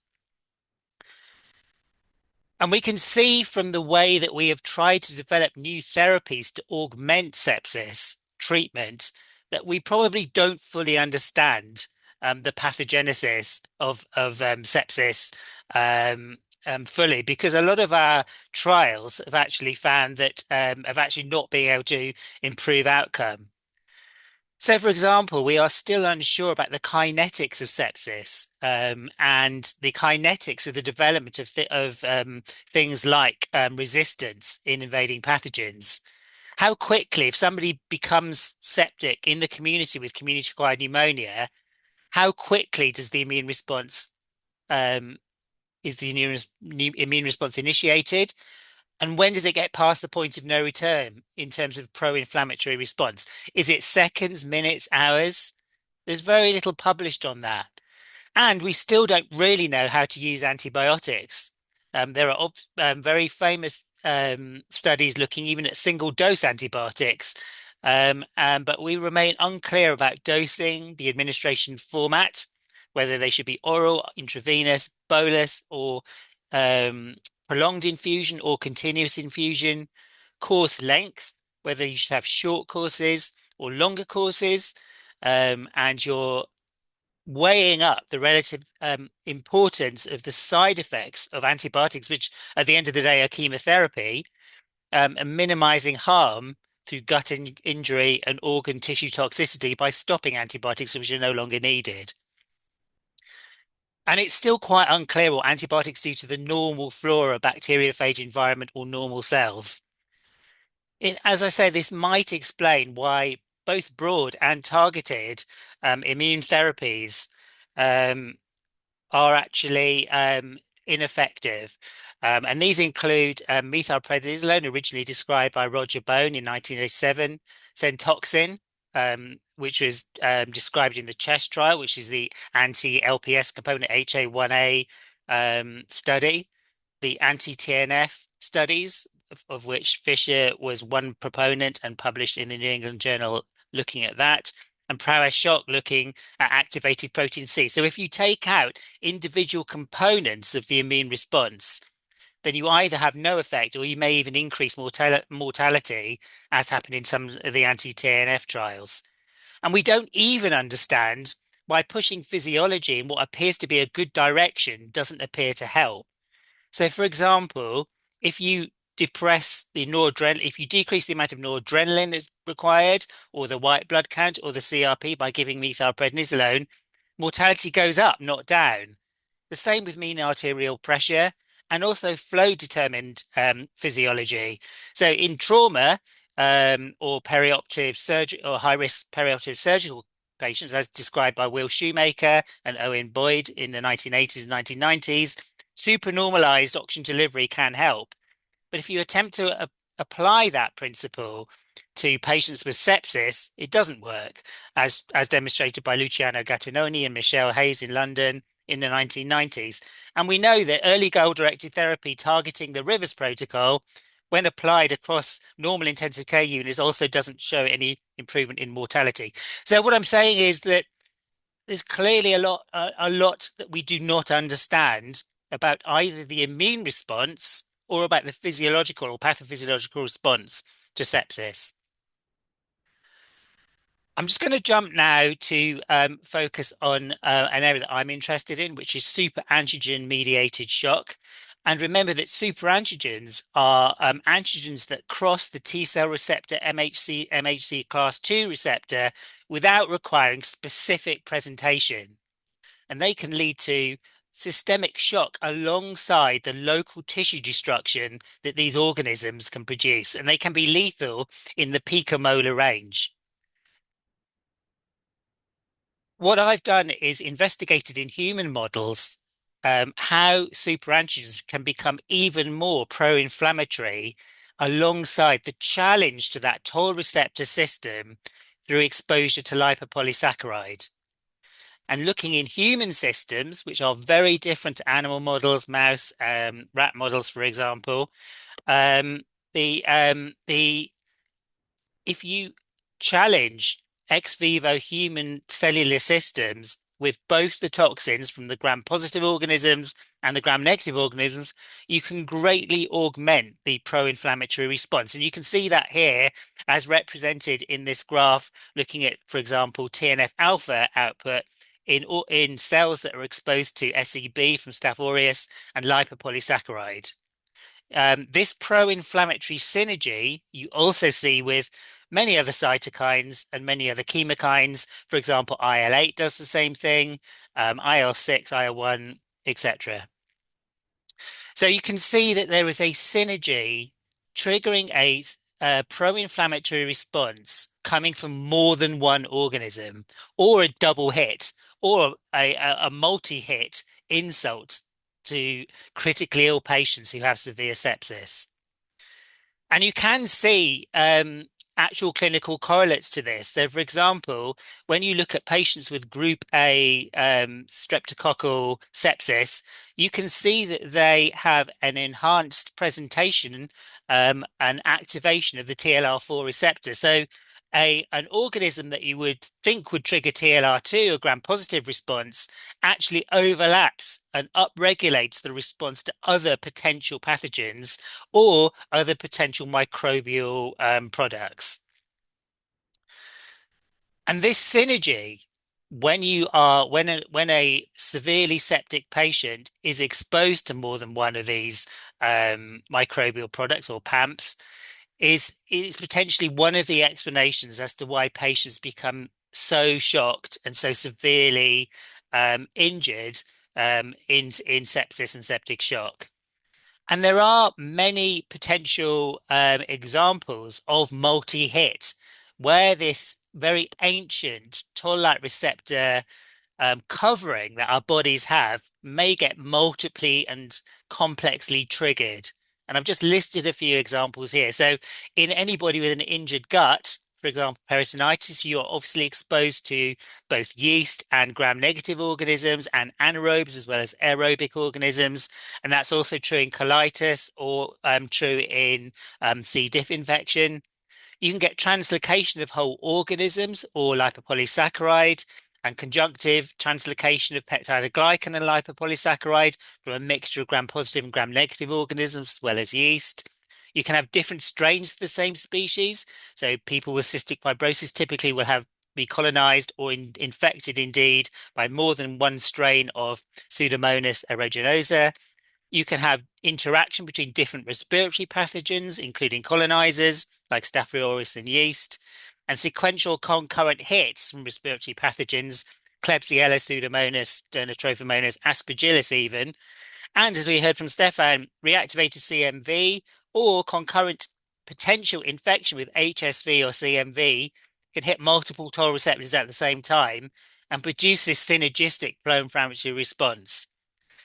And we can see from the way that we have tried to develop new therapies to augment sepsis treatment that we probably don't fully understand the pathogenesis of sepsis fully, because a lot of our trials have actually found that have actually not been able to improve outcome. So, for example, we are still unsure about the kinetics of sepsis and the kinetics of the development of things like resistance in invading pathogens. How quickly, if somebody becomes septic in the community with community-acquired pneumonia, how quickly does the immune response is the immune response initiated? And when does it get past the point of no return in terms of pro-inflammatory response? Is it seconds, minutes, hours? There's very little published on that. And we still don't really know how to use antibiotics. There are very famous studies looking even at single-dose antibiotics, but we remain unclear about dosing, the administration format, whether they should be oral, intravenous, bolus, or prolonged infusion or continuous infusion, course length, whether you should have short courses or longer courses, and you're weighing up the relative importance of the side effects of antibiotics, which at the end of the day are chemotherapy, and minimizing harm through gut injury and organ tissue toxicity by stopping antibiotics which are no longer needed. And it's still quite unclear what antibiotics do to the normal flora, bacteriophage environment, or normal cells. As I say, this might explain why both broad and targeted immune therapies are actually ineffective. And these include methylprednisolone, originally described by Roger Bone in 1987, Centoxin, which was described in the CHEST trial, which is the anti-LPS component HA1A study, the anti-TNF studies, of which Fisher was one proponent and published in the New England Journal looking at that, and Prowess Shock looking at activated protein C. So if you take out individual components of the immune response, then you either have no effect or you may even increase mortality, as happened in some of the anti-TNF trials. And we don't even understand why pushing physiology in what appears to be a good direction doesn't appear to help. So, for example, if you depress the noradrenaline, if you decrease the amount of noradrenaline that's required, or the white blood count, or the CRP by giving methylprednisolone, mortality goes up, not down. The same with mean arterial pressure and also flow-determined physiology. So in trauma or perioperative surgery or high-risk perioperative surgical patients, as described by Will Shoemaker and Owen Boyd in the 1980s and 1990s, supernormalized oxygen delivery can help. But if you attempt to apply that principle to patients with sepsis, it doesn't work, as demonstrated by Luciano Gattinoni and Michelle Hayes in London in the 1990s. And we know that early goal-directed therapy targeting the Rivers protocol, when applied across normal intensive care units, also doesn't show any improvement in mortality. So what I'm saying is that there's clearly a lot that we do not understand about either the immune response or about the physiological or pathophysiological response to sepsis. I'm just going to jump now to focus on an area that I'm interested in, which is superantigen-mediated shock. And remember that superantigens are antigens that cross the T-cell receptor MHC class II receptor without requiring specific presentation. And they can lead to systemic shock alongside the local tissue destruction that these organisms can produce, and they can be lethal in the picomolar range. What I've done is investigated in human models how superantigens can become even more pro-inflammatory alongside the challenge to that toll receptor system through exposure to lipopolysaccharide. And looking in human systems, which are very different to animal models, mouse, rat models, for example, if you challenge ex vivo human cellular systems with both the toxins from the gram-positive organisms and the gram-negative organisms, you can greatly augment the pro-inflammatory response. And you can see that here as represented in this graph, looking at, for example, TNF-alpha output in cells that are exposed to SEB from Staph aureus and lipopolysaccharide. This pro-inflammatory synergy you also see with many other cytokines and many other chemokines. For example, IL-8 does the same thing, IL-6, IL-1, etc. So you can see that there is a synergy triggering a pro-inflammatory response coming from more than one organism, or a double hit, or a multi-hit insult to critically ill patients who have severe sepsis. And you can see actual clinical correlates to this. So, for example, when you look at patients with group A streptococcal sepsis, you can see that they have an enhanced presentation and activation of the TLR4 receptor. So an organism that you would think would trigger TLR2, a gram-positive response, actually overlaps and upregulates the response to other potential pathogens or other potential microbial products. And this synergy, when a severely septic patient is exposed to more than one of these microbial products or PAMPs, is potentially one of the explanations as to why patients become so shocked and so severely injured in sepsis and septic shock. And there are many potential examples of multi-hit where this very ancient toll-like receptor covering that our bodies have may get multiply and complexly triggered. And I've just listed a few examples here. So in anybody with an injured gut, for example, peritonitis, you're obviously exposed to both yeast and gram-negative organisms and anaerobes as well as aerobic organisms. And that's also true in colitis or true in C. diff infection. You can get translocation of whole organisms or lipopolysaccharide, and conjunctive translocation of peptidoglycan and lipopolysaccharide from a mixture of gram-positive and gram-negative organisms as well as yeast. You can have different strains of the same species. So people with cystic fibrosis typically will be colonized or infected indeed by more than one strain of Pseudomonas aeruginosa. You can have interaction between different respiratory pathogens, including colonizers like Staph aureus and yeast, and sequential concurrent hits from respiratory pathogens, Klebsiella, Pseudomonas, Dermatophomonas, Aspergillus even, and as we heard from Stefan, reactivated CMV or concurrent potential infection with HSV or CMV can hit multiple toll receptors at the same time and produce this synergistic pro-inflammatory response.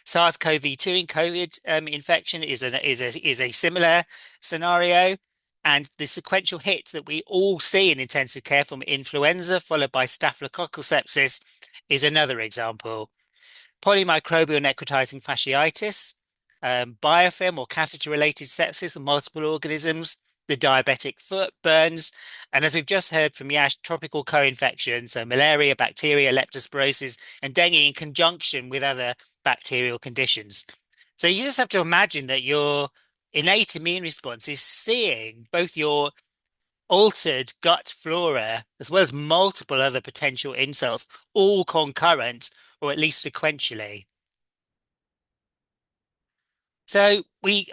SARS-CoV-2 in COVID infection is a similar scenario, and the sequential hits that we all see in intensive care from influenza followed by staphylococcal sepsis is another example. Polymicrobial necrotizing fasciitis, biofilm or catheter-related sepsis of multiple organisms, the diabetic foot burns, and as we've just heard from Yash, tropical co-infections, so malaria, bacteria, leptospirosis, and dengue in conjunction with other bacterial conditions. So you just have to imagine that your innate immune response is seeing both your altered gut flora as well as multiple other potential insults, all concurrent or at least sequentially. So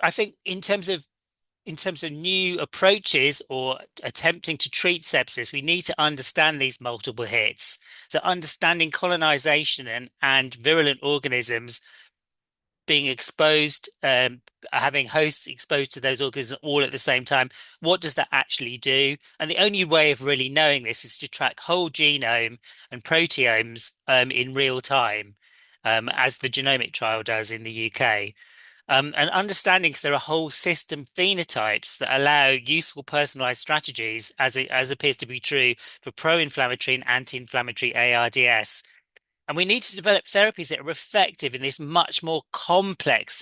I think in terms of new approaches or attempting to treat sepsis, we need to understand these multiple hits. So understanding colonization and virulent organisms being exposed, having hosts exposed to those organisms all at the same time. What does that actually do? And the only way of really knowing this is to track whole genome and proteomes in real time, as the genomic trial does in the UK. And understanding there are whole system phenotypes that allow useful personalized strategies, as appears to be true for pro-inflammatory and anti-inflammatory ARDS. And we need to develop therapies that are effective in this much more complex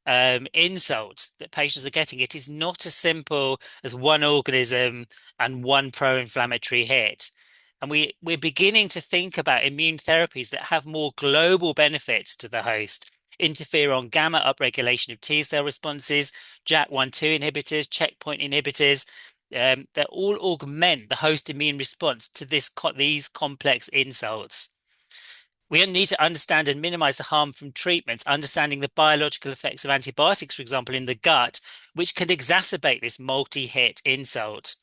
insult that patients are getting. It is not as simple as one organism and one pro-inflammatory hit. And we're beginning to think about immune therapies that have more global benefits to the host. Interferon gamma upregulation of T cell responses, JAK1/2 inhibitors, checkpoint inhibitors, that all augment the host immune response to these complex insults. We need to understand and minimize the harm from treatments, understanding the biological effects of antibiotics, for example, in the gut, which can exacerbate this multi-hit insult,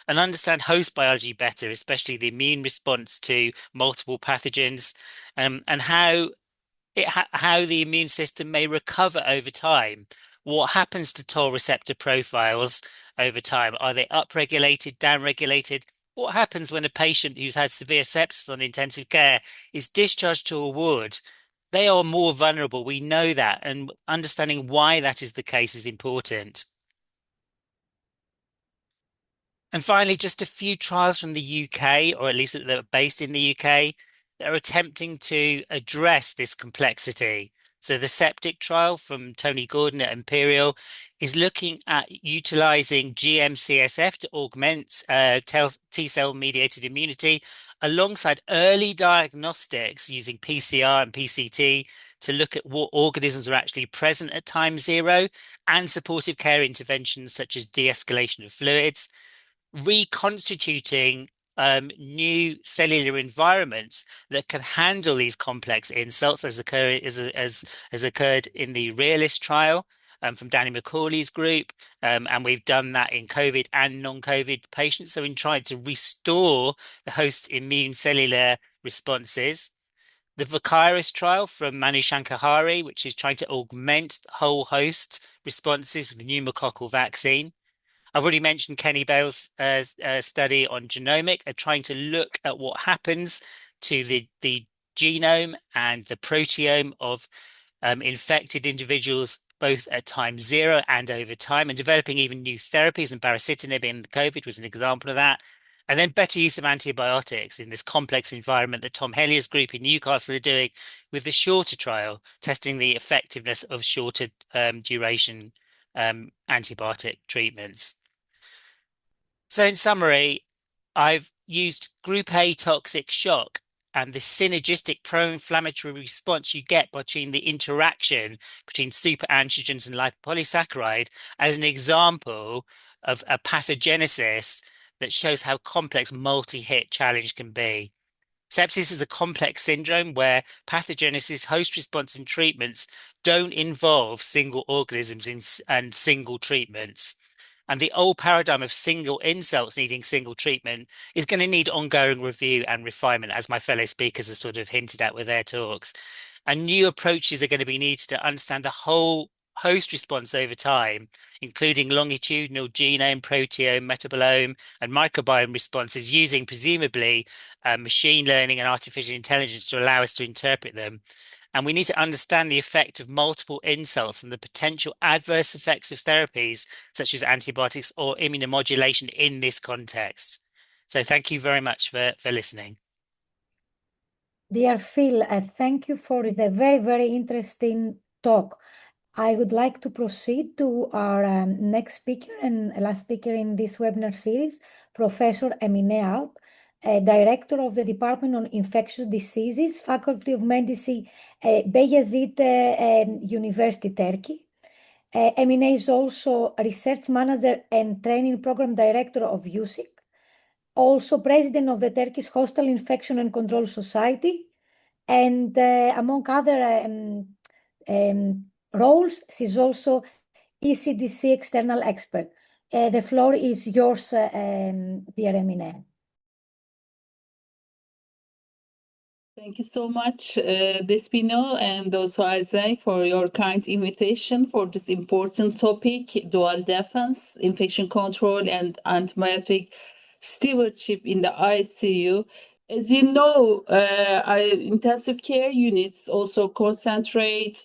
and understand host biology better, especially the immune response to multiple pathogens, and how the immune system may recover over time. What happens to Toll receptor profiles over time? Are they upregulated, downregulated? What happens when a patient who's had severe sepsis on intensive care is discharged to a ward? They are more vulnerable. We know that, and understanding why that is the case is important. And finally, just a few trials from the UK, or at least that are based in the UK, that are attempting to address this complexity. So the septic trial from Tony Gordon at Imperial is looking at utilizing GM-CSF to augment T-cell mediated immunity alongside early diagnostics using PCR and PCT to look at what organisms are actually present at time zero, and supportive care interventions such as de-escalation of fluids, reconstituting new cellular environments that can handle these complex insults, as occurred in the Realist trial from Danny McCauley's group, and we've done that in COVID and non-COVID patients. So in trying to restore the host's immune cellular responses. The Virus trial from Manu Shankar, which is trying to augment whole host responses with the pneumococcal vaccine. I've already mentioned Kenny Bale's study on genomic, trying to look at what happens to the genome and the proteome of infected individuals, both at time zero and over time, and developing even new therapies. And baricitinib in COVID was an example of that. And then better use of antibiotics in this complex environment that Tom Hellier's group in Newcastle are doing with the shorter trial, testing the effectiveness of shorter duration antibiotic treatments. So in summary, I've used group A toxic shock and the synergistic pro-inflammatory response you get between the interaction between superantigens and lipopolysaccharide as an example of a pathogenesis that shows how complex multi-hit challenge can be. Sepsis is a complex syndrome where pathogenesis, host response, and treatments don't involve single organisms and single treatments. And the old paradigm of single insults needing single treatment is going to need ongoing review and refinement, as my fellow speakers have sort of hinted at with their talks. And new approaches are going to be needed to understand the whole host response over time, including longitudinal genome, proteome, metabolome, and microbiome responses, using presumably machine learning and artificial intelligence to allow us to interpret them. And we need to understand the effect of multiple insults and the potential adverse effects of therapies such as antibiotics or immunomodulation in this context. So thank you very much for listening. Dear Phil, thank you for the very, very interesting talk. I would like to proceed to our next speaker and last speaker in this webinar series, Professor Emine Alp, Director of the Department on Infectious Diseases, Faculty of Medicine, Beyazit University, Turkey. Emine is also a Research Manager and Training Program Director of USIC, also President of the Turkish Hostile Infection and Control Society, and among other roles, she's also ECDC external expert. The floor is yours, dear Emine. Thank you so much, Despino, and also Isaac, for your kind invitation for this important topic, dual defense, infection control, and antibiotic stewardship in the ICU. As you know, intensive care units also concentrate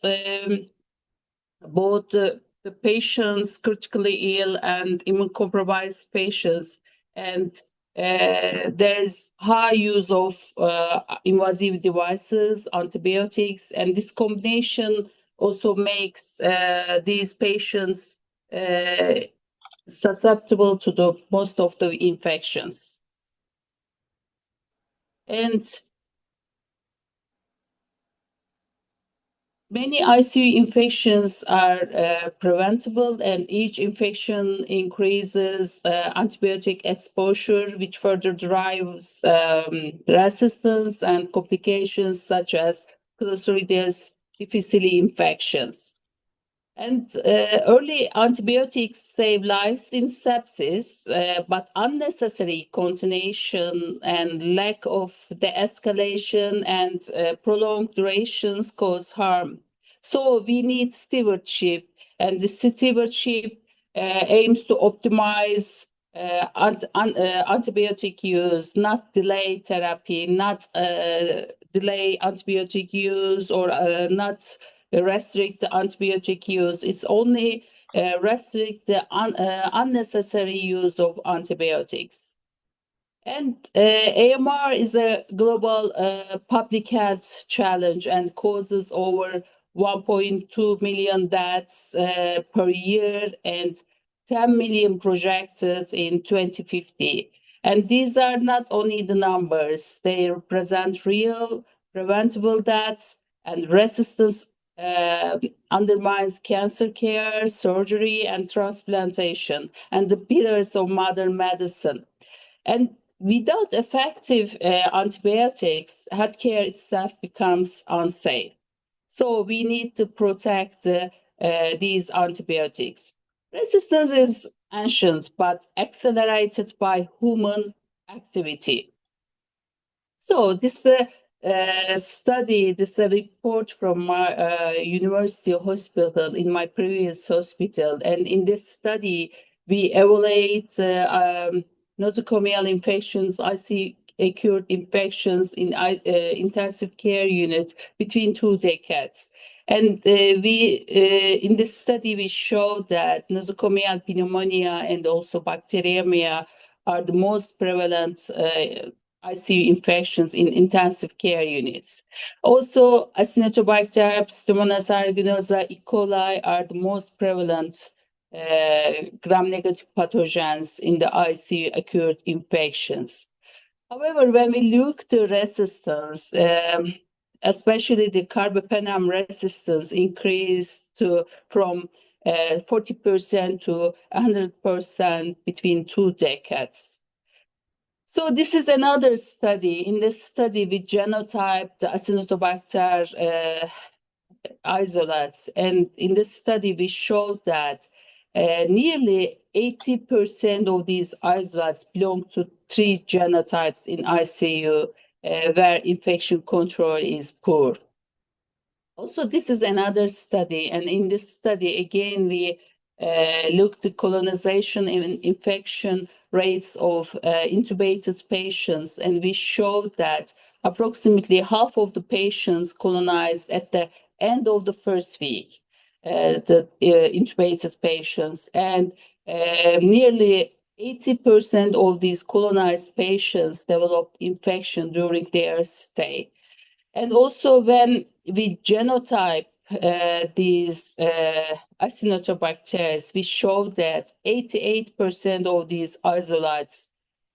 both the patients, critically ill and immunocompromised patients, and there's high use of invasive devices, antibiotics, and this combination also makes these patients susceptible to the most of the infections. And many ICU infections are preventable, and each infection increases antibiotic exposure, which further drives resistance and complications such as Clostridium difficile infections. And early antibiotics save lives in sepsis, but unnecessary continuation and lack of de-escalation and prolonged durations cause harm. So we need stewardship, and the stewardship aims to optimize antibiotic use, not delay therapy, not delay antibiotic use, or not restrict the antibiotic use. It's only restrict the unnecessary use of antibiotics. And AMR is a global public health challenge and causes over 1.2 million deaths per year and 10 million projected in 2050. And these are not only the numbers, they represent real preventable deaths, and resistance undermines cancer care, surgery, and transplantation, and the pillars of modern medicine. And without effective antibiotics, healthcare itself becomes unsafe. So we need to protect these antibiotics. Resistance is ancient, but accelerated by human activity. So this study, this report from my university hospital in my previous hospital, and in this study we evaluate nosocomial infections, IC acute infections in intensive care unit between 2 decades. And in this study, we showed that nosocomial pneumonia and also bacteremia are the most prevalent ICU infections in intensive care units. Also, Acinetobacter, Pseudomonas aeruginosa, E. coli are the most prevalent gram-negative pathogens in the ICU acute infections. However, when we look to resistance, especially the carbapenem resistance increased from 40% to 100% between 2 decades. So this is another study. In this study, we genotyped the Acinetobacter isolates, and in this study, we showed that nearly 80% of these isolates belong to 3 genotypes in ICU where infection control is poor. Also, this is another study, and in this study, again, we looked at colonization and infection rates of intubated patients, and we showed that approximately half of the patients colonized at the end of the first week, the intubated patients, and nearly 80% of these colonized patients developed infection during their stay. And also when we genotype these Acinetobacteria, we show that 88% of these isolates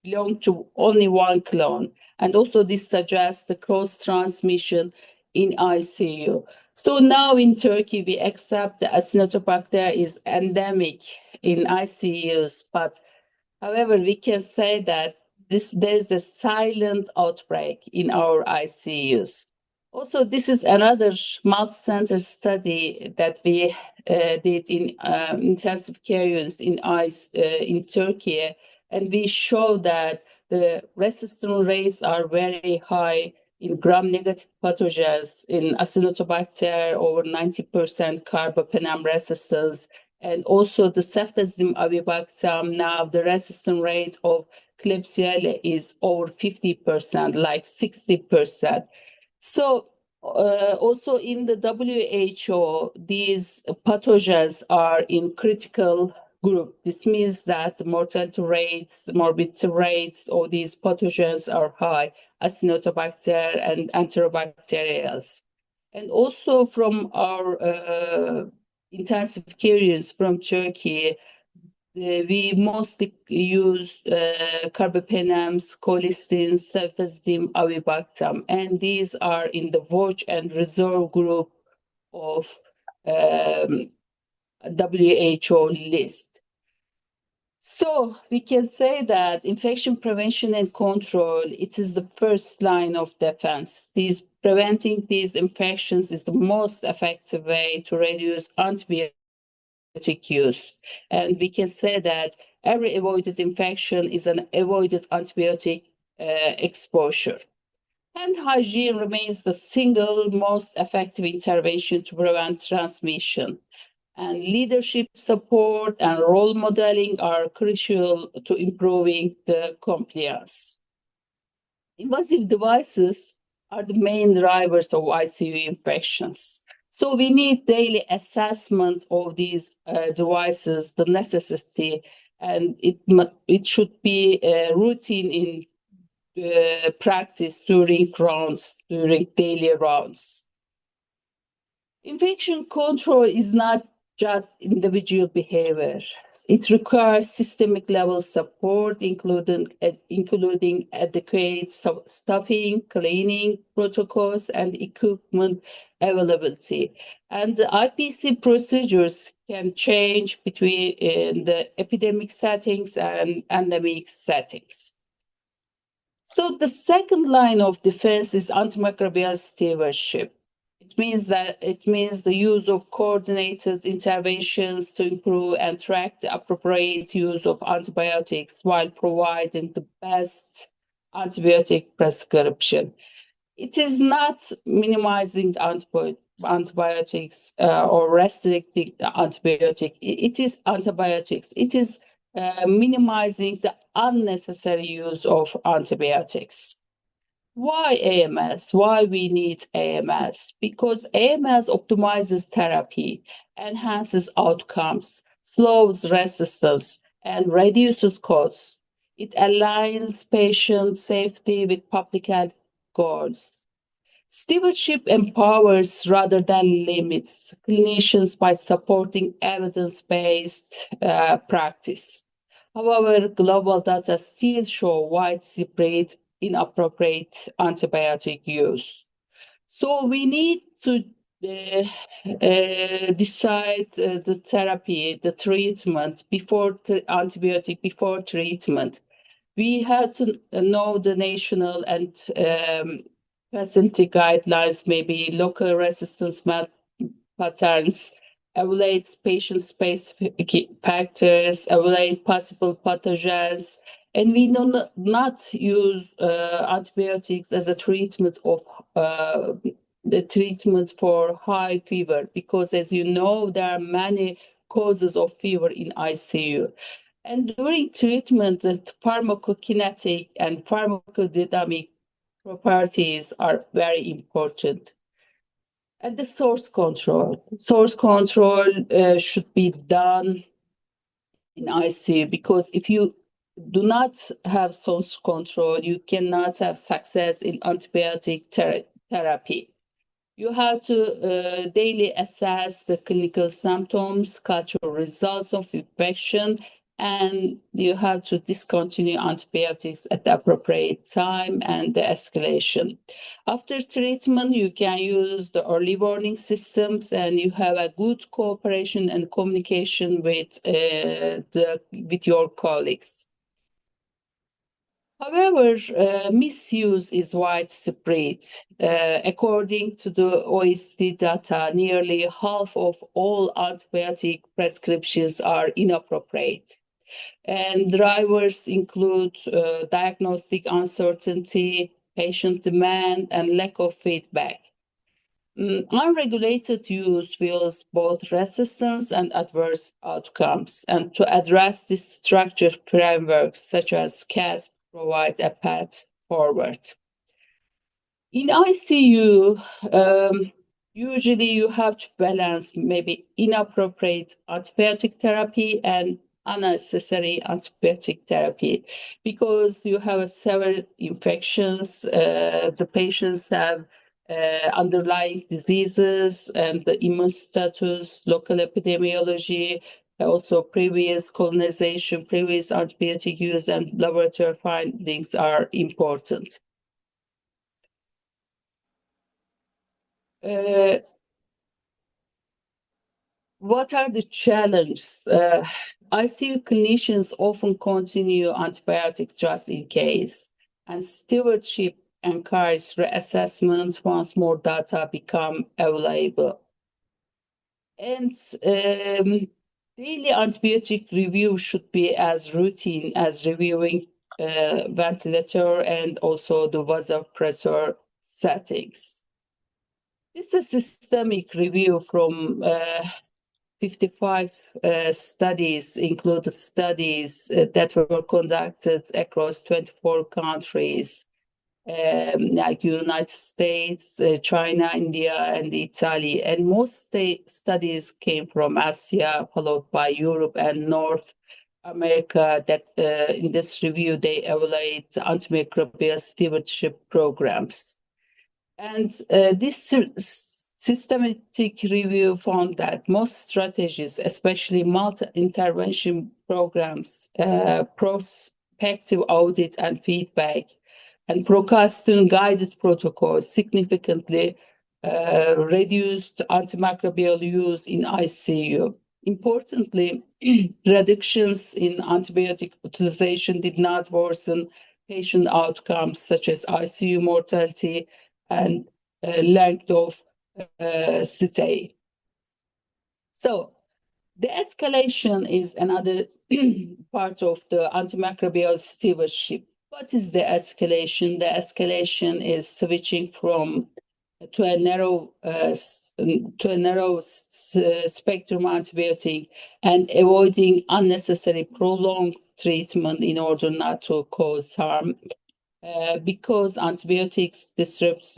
belong to only one clone. And also this suggests the cross-transmission in ICU. So now in Turkey, we accept the Acinetobacter is endemic in ICUs, but however, we can say that there's a silent outbreak in our ICUs. Also, this is another multi-center study that we did in intensive care units in Turkey, and we show that the resistance rates are very high in gram-negative pathogens, in Acinetobacter, over 90% carbapenem resistance, and also the ceftazidime avibactam. Now the resistance rate of Klebsiella is over 50%, like 60%. So also in the WHO, these pathogens are in critical group. This means that the mortality rates, morbidity rates of these pathogens are high, Acinetobacter and Enterobacteriales. And also from our intensive care units from Turkey, we mostly use carbapenems, colistins, ceftazidime, avibactam, and these are in the watch and reserve group of WHO list. So we can say that infection prevention and control, it is the first line of defense. Preventing these infections is the most effective way to reduce antibiotic use. And we can say that every avoided infection is an avoided antibiotic exposure. Hand hygiene remains the single most effective intervention to prevent transmission. And leadership support and role modeling are crucial to improving the compliance. Invasive devices are the main drivers of ICU infections. So we need daily assessment of these devices, the necessity, and it should be routine in practice during daily rounds. Infection control is not just individual behavior. It requires systemic level support, including adequate staffing, cleaning protocols, and equipment availability. And the IPC procedures can change between the epidemic settings and endemic settings. So the second line of defense is antimicrobial stewardship. It means the use of coordinated interventions to improve and track the appropriate use of antibiotics while providing the best antibiotic prescription. It is not minimizing antibiotics or restricting the antibiotic. It is antibiotics. It is minimizing the unnecessary use of antibiotics. Why AMS? Why we need AMS? Because AMS optimizes therapy, enhances outcomes, slows resistance, and reduces costs. It aligns patient safety with public health goals. Stewardship empowers rather than limits clinicians by supporting evidence-based practice. However, global data still show widespread inappropriate antibiotic use. So we need to decide the therapy, the treatment before antibiotic, before treatment. We have to know the national and facility guidelines, maybe local resistance patterns, evaluate patient-specific factors, evaluate possible pathogens, and we do not use antibiotics as a treatment of the treatment for high fever, because as you know, there are many causes of fever in ICU. And during treatment, the pharmacokinetic and pharmacodynamic properties are very important. And the source control. Source control should be done in ICU, because if you do not have source control, you cannot have success in antibiotic therapy. You have to daily assess the clinical symptoms, cultural results of infection, and you have to discontinue antibiotics at the appropriate time and the escalation. After treatment, you can use the early warning systems, and you have a good cooperation and communication with your colleagues. However, misuse is widespread. According to the OECD data, nearly half of all antibiotic prescriptions are inappropriate. And drivers include diagnostic uncertainty, patient demand, and lack of feedback. Unregulated use fuels both resistance and adverse outcomes. And to address this, structured frameworks such as CASP provide a path forward. In ICU, usually you have to balance maybe inappropriate antibiotic therapy and unnecessary antibiotic therapy because you have several infections, the patients have underlying diseases and the immune status, local epidemiology, also previous colonization, previous antibiotic use, and laboratory findings are important. What are the challenges? ICU clinicians often continue antibiotics just in case, and stewardship encourages reassessment once more data become available. And daily antibiotic review should be as routine as reviewing ventilator and also the vasopressor settings. This is a systemic review from 55 studies, included studies that were conducted across 24 countries, like United States, China, India, and Italy. And most studies came from Asia, followed by Europe and North America, that in this review, they evaluate antimicrobial stewardship programs. And this systematic review found that most strategies, especially multi-intervention programs, prospective audit and feedback, and procastin-guided protocols significantly reduced antimicrobial use in ICU. Importantly, reductions in antibiotic utilization did not worsen patient outcomes such as ICU mortality and length of stay. So the escalation is another part of the antimicrobial stewardship. What is the escalation? The escalation is switching to a narrow spectrum antibiotic and avoiding unnecessary prolonged treatment in order not to cause harm. Because antibiotics disrupts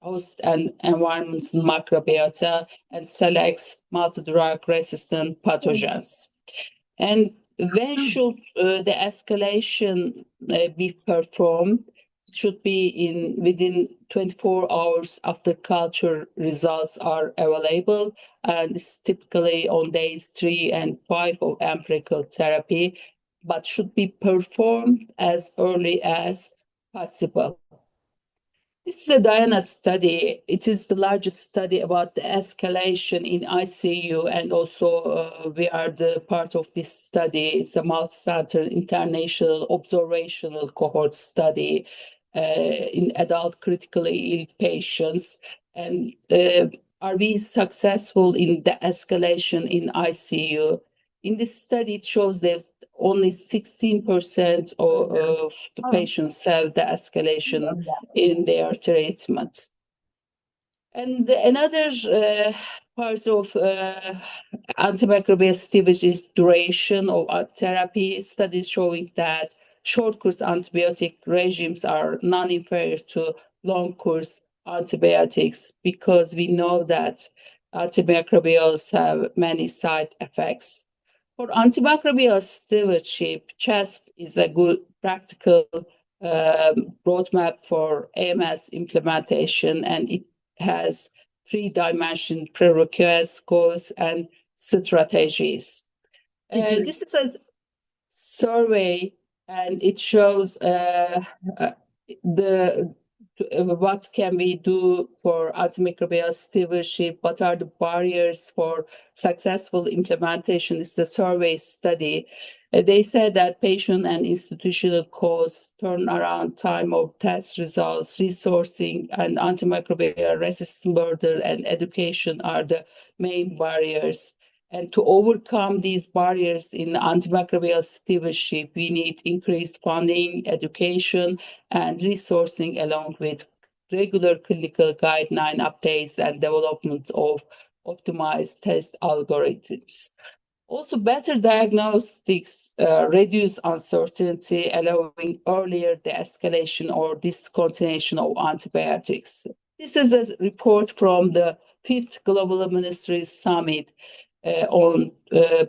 host and environmental microbiota and selects multi-drug resistant pathogens. And when should the escalation be performed? It should be within 24 hours after culture results are available, and it's typically on days 3 and 5 of empirical therapy, but should be performed as early as possible. This is a Diana study. It is the largest study about the escalation in ICU, and also we are the part of this study. It's a multi-center international observational cohort study in adult critically ill patients. And are we successful in the escalation in ICU? In this study, it shows that only 16% of the patients have the escalation in their treatment. And another part of antimicrobial stewardship is duration of therapy. Studies showing that short course antibiotic regimes are non-inferior to long course antibiotics because we know that antimicrobials have many side effects. For antimicrobial stewardship, CHASP is a good practical roadmap for AMS implementation, and it has 3-dimensional prerequisites, goals, and strategies. This is a survey, and it shows what can we do for antimicrobial stewardship, what are the barriers for successful implementation. It's a survey study. They said that patient and institutional costs, turnaround time of test results, resourcing, and antimicrobial resistance burden and education are the main barriers. And to overcome these barriers in antimicrobial stewardship, we need increased funding, education, and resourcing, along with regular clinical guideline updates and development of optimized test algorithms. Also, better diagnostics reduce uncertainty, allowing earlier de-escalation or discontinuation of antibiotics. This is a report from the 5th Global Ministries Summit on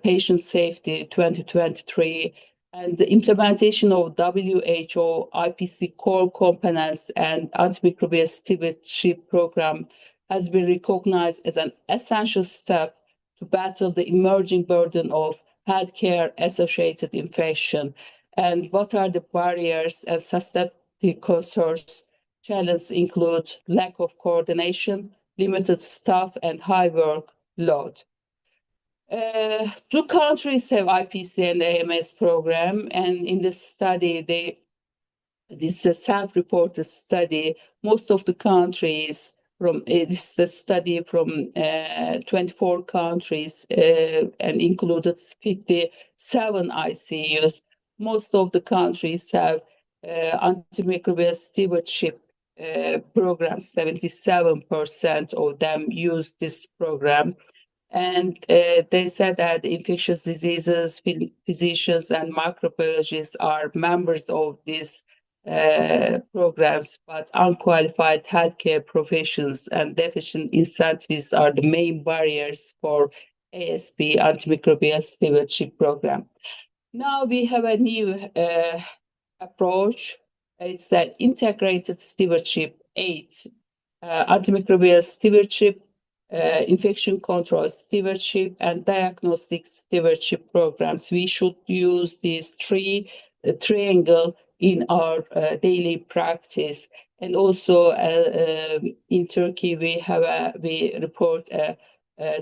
patient safety 2023, and the implementation of WHO IPC core components and antimicrobial stewardship program has been recognized as an essential step to battle the emerging burden of healthcare-associated infection. And what are the barriers and systemic concerns? Challenges include lack of coordination, limited staff, and high workload. 2 countries have IPC and AMS program, and in this study, this is a self-reported study. Most of the countries this is a study from 24 countries and included 57 ICUs. Most of the countries have antimicrobial stewardship programs. 77% of them use this program. And they said that infectious diseases, physicians, and microbiologists are members of these programs, but unqualified healthcare professions and deficient incentives are the main barriers for ASP, antimicrobial stewardship program. Now we have a new approach. It's the integrated stewardship 8, antimicrobial stewardship, infection control stewardship, and diagnostic stewardship programs. We should use these 3 triangle in our daily practice. And also in Turkey, we report a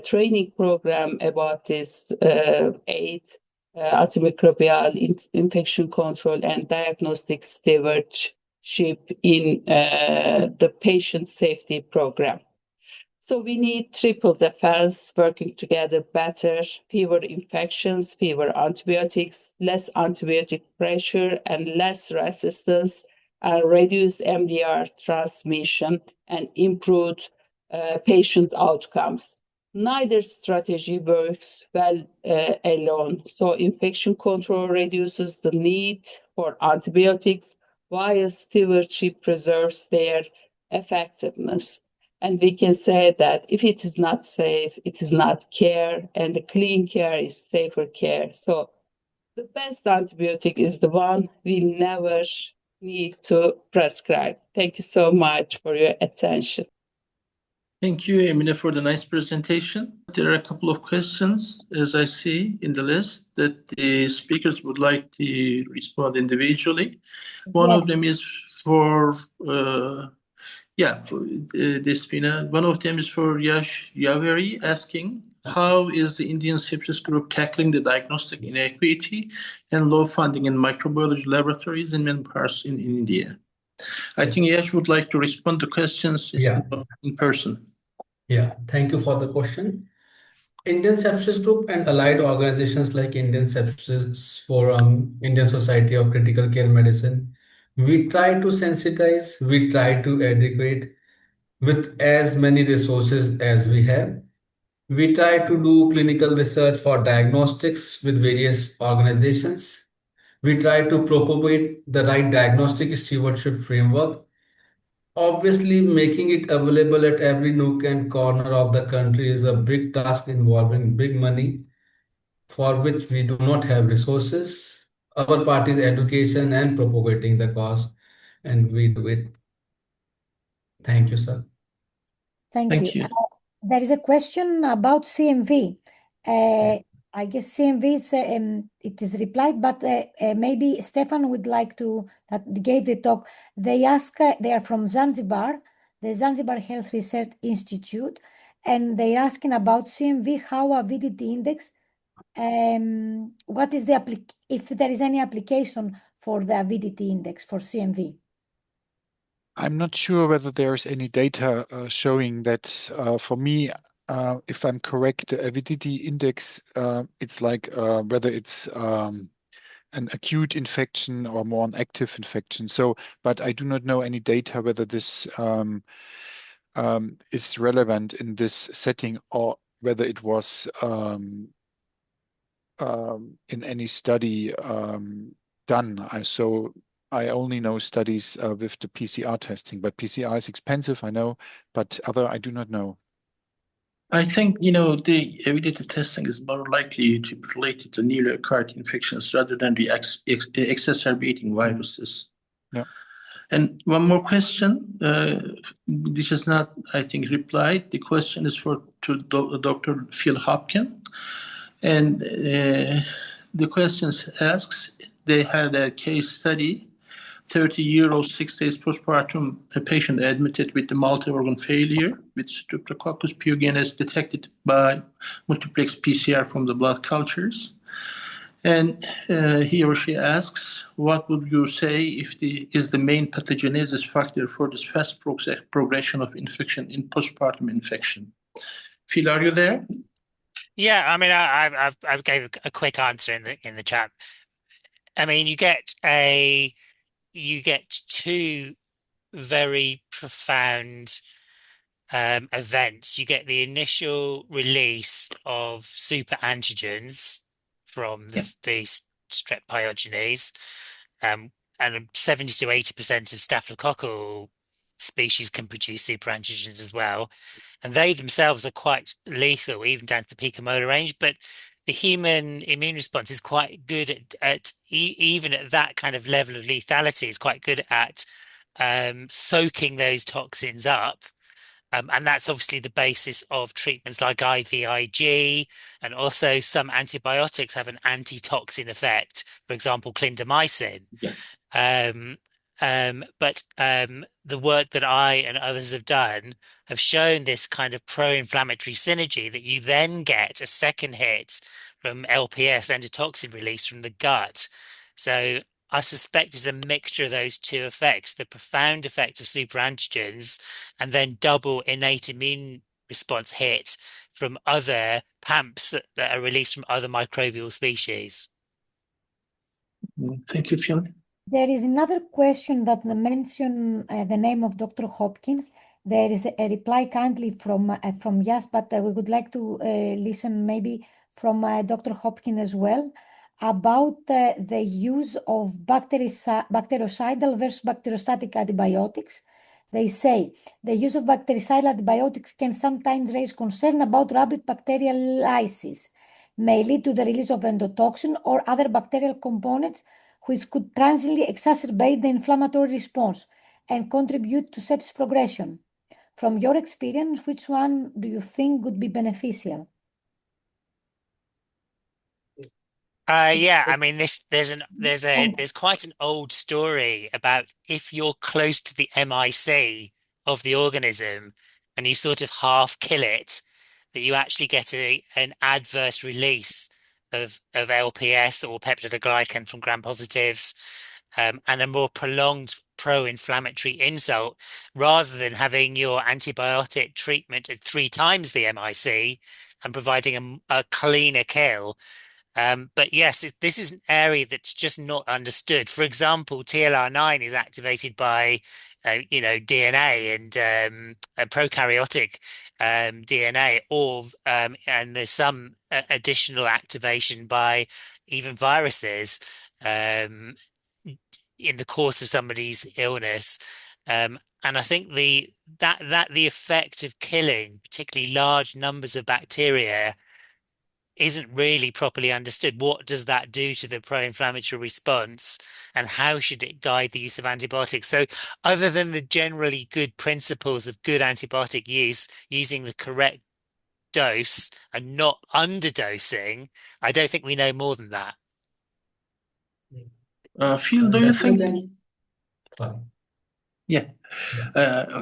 training program about this 8 antimicrobial infection control and diagnostic stewardship in the patient safety program. So we need triple defense, working together better, fewer infections, fewer antibiotics, less antibiotic pressure, and less resistance, and reduced MDR transmission, and improved patient outcomes. Neither strategy works well alone. So infection control reduces the need for antibiotics, while stewardship preserves their effectiveness. And we can say that if it is not safe, it is not care, and the clean care is safer care. So the best antibiotic is the one we never need to prescribe. Thank you so much for your attention. Thank you, Emine, for the nice presentation. There are a couple of questions, as I see in the list, that the speakers would like to respond individually. One of them is for Despina. One of them is for Yash Javeri, asking, how is the Indian Sepsis Group tackling the diagnostic inequity and low funding in microbiology laboratories in many parts in India? I think Yash would like to respond to questions in person. Yeah, thank you for the question. Indian Sepsis Group and allied organizations like Indian Sepsis Forum, Indian Society of Critical Care Medicine, we try to sensitize, we try to educate with as many resources as we have. We try to do clinical research for diagnostics with various organizations. We try to propagate the right diagnostic stewardship framework. Obviously, making it available at every nook and corner of the country is a big task involving big money, for which we do not have resources. Our part is education and propagating the cause, and we do it. Thank you, sir. Thank you. There is a question about CMV. I guess CMV is, it is replied, but maybe Stefan would like to, that gave the talk. They ask, they are from Zanzibar, the Zanzibar Health Research Institute, and they're asking about CMV, how avidity index, what is the, if there is any application for the avidity index for CMV. I'm not sure whether there's any data showing that. For me, if I'm correct, the avidity index, it's like whether it's an acute infection or more an active infection. So, but I do not know any data whether this is relevant in this setting or whether it was in any study done. So I only know studies with the PCR testing, but PCR is expensive, I know, but other I do not know. I think, the avidity testing is more likely to be related to newly occurred infections rather than the exacerbating viruses. Yeah. And one more question, this is not, I think, replied. The question is to Dr. Phil Hopkins. And the question asks, they had a case study, 30-year-old, 6 days postpartum, a patient admitted with the multi-organ failure with Streptococcus pyogenes detected by multiplex PCR from the blood cultures. And he or she asks, what would you say is the main pathogenesis factor for this fast progression of infection in postpartum infection? Phil, are you there? Yeah, I mean, I've gave a quick answer in the chat. I mean, you get two very profound events. You get the initial release of super antigens from the strep pyogenes, and 70 to 80% of staphylococcal species can produce super antigens as well. And they themselves are quite lethal, even down to the picomolar range. But the human immune response is quite good at even at that kind of level of lethality, is quite good at soaking those toxins up. And that's obviously the basis of treatments like IVIG, and also some antibiotics have an antitoxin effect, for example, clindamycin. Yeah. But the work that I and others have done have shown this kind of pro-inflammatory synergy that you then get a second hit from LPS, endotoxin release from the gut. So I suspect it's a mixture of those two effects, the profound effect of superantigens and then double innate immune response hit from other PAMPs that are released from other microbial species. Thank you, Phil. There is another question that mention the name of Dr. Hopkins. There is a reply kindly from Yash, but we would like to listen maybe from Dr. Hopkins as well about the use of bactericidal versus bacteriostatic antibiotics. They say the use of bactericidal antibiotics can sometimes raise concern about rapid bacterial lysis, may lead to the release of endotoxin or other bacterial components which could transiently exacerbate the inflammatory response and contribute to sepsis progression. From your experience, which one do you think would be beneficial? Yeah, I mean, there's quite an old story about if you're close to the MIC of the organism and you sort of half kill it, that you actually get an adverse release of LPS or peptidoglycan from gram-positives, and a more prolonged pro-inflammatory insult, rather than having your antibiotic treatment at 3 times the MIC and providing a cleaner kill. But yes, this is an area that's just not understood. For example, TLR9 is activated by, DNA and prokaryotic DNA, and there's some additional activation by even viruses in the course of somebody's illness. And I think the effect of killing particularly large numbers of bacteria isn't really properly understood. What does that do to the pro-inflammatory response, and how should it guide the use of antibiotics? So other than the generally good principles of good antibiotic use, using the correct dose and not underdosing, I don't think we know more than that. Phil, do you think?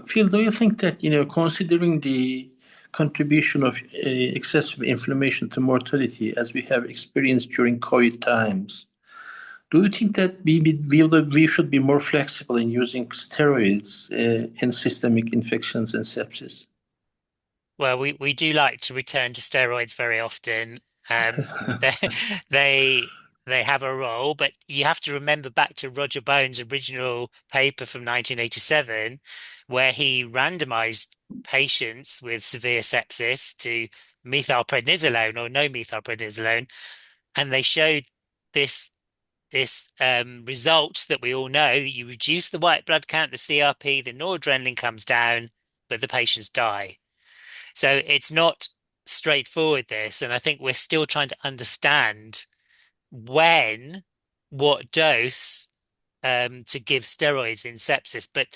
Phil, do you think that, considering the contribution of excessive inflammation to mortality as we have experienced during COVID times, do you think that we should be more flexible in using steroids in systemic infections and sepsis? Well, we do like to return to steroids very often. They they they have a role, but you have to remember back to Roger Bone's original paper from 1987, where he randomized patients with severe sepsis to methylprednisolone or no methylprednisolone, and they showed this result that we all know: you reduce the white blood count, the CRP, the noradrenaline comes down, but the patients die. So it's not straightforward, this, and I think we're still trying to understand when, what dose to give steroids in sepsis. But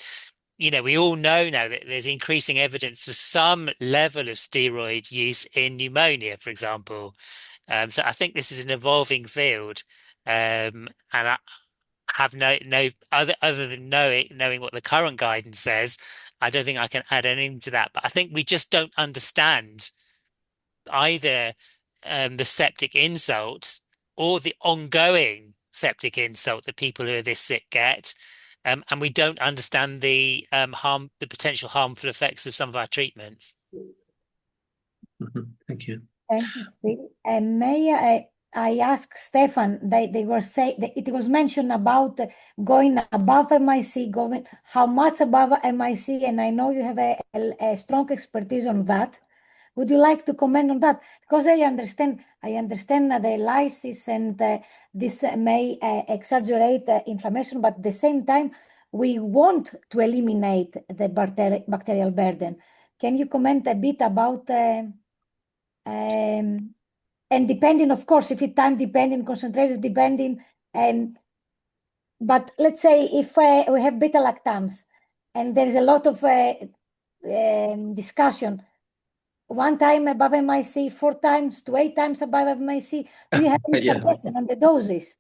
we all know now that there's increasing evidence for some level of steroid use in pneumonia, for example. So I think this is an evolving field, and I have no other than knowing what the current guidance says. I don't think I can add anything to that. But I think we just don't understand either the septic insult or the ongoing septic insult that people who are this sick get. And we don't understand the potential harmful effects of some of our treatments. Thank you. Thank you, Phil. And may I ask Stefan, they were saying that it was mentioned about going above MIC, going how much above MIC, and I know you have a strong expertise on that. Would you like to comment on that? Because I understand the lysis and this may exaggerate inflammation, but at the same time, we want to eliminate the bacterial burden. Can you comment a bit about and depending, of course, if it's time depending, concentration depending, but let's say if we have beta lactams and there is a lot of discussion, 1 time above MIC, 4 times to 8 times above MIC, do you have any Yeah. suggestion on the doses?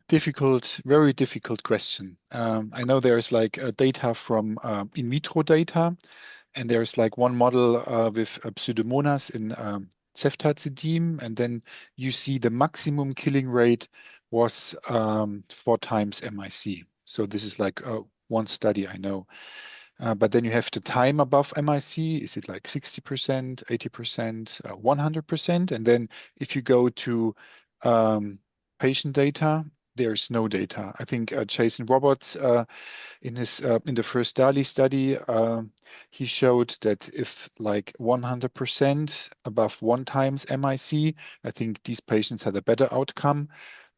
Difficult, very difficult question. I know there's like data from in vitro data, and there's like one model with Pseudomonas in ceftazidime, and then you see the maximum killing rate was 4 times MIC. So this is like one study I know. But then you have the time above MIC. Is it like 60%, 80%, 100%? And then if you go to patient data, there's no data. I think Jason Roberts in the first DALI study, he showed that if like 100% above 1 times MIC, I think these patients had a better outcome.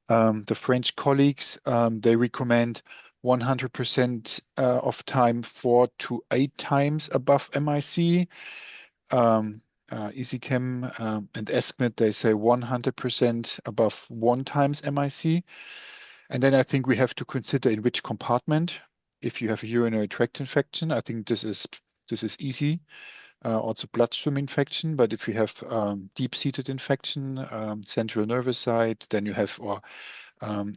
The French colleagues, they recommend 100% of time 4 to 8 times above MIC. EasyChem and ESCMID, they say 100% above 1 times MIC. And then I think we have to consider in which compartment. If you have a urinary tract infection, I think this is easy. Also bloodstream infection, but if you have deep-seated infection, central nervous site, then you have, or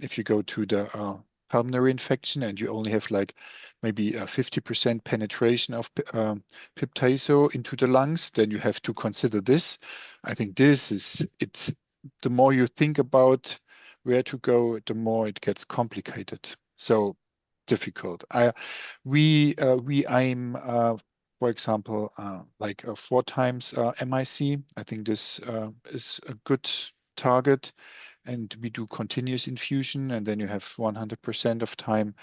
if you go to the pulmonary infection and you only have like maybe a 50% penetration of piptazo into the lungs, then you have to consider this. I think it's the more you think about where to go, the more it gets complicated. So difficult. We aim, for example, like 4 times MIC. I think this is a good target. And we do continuous infusion, and then you have 100% of time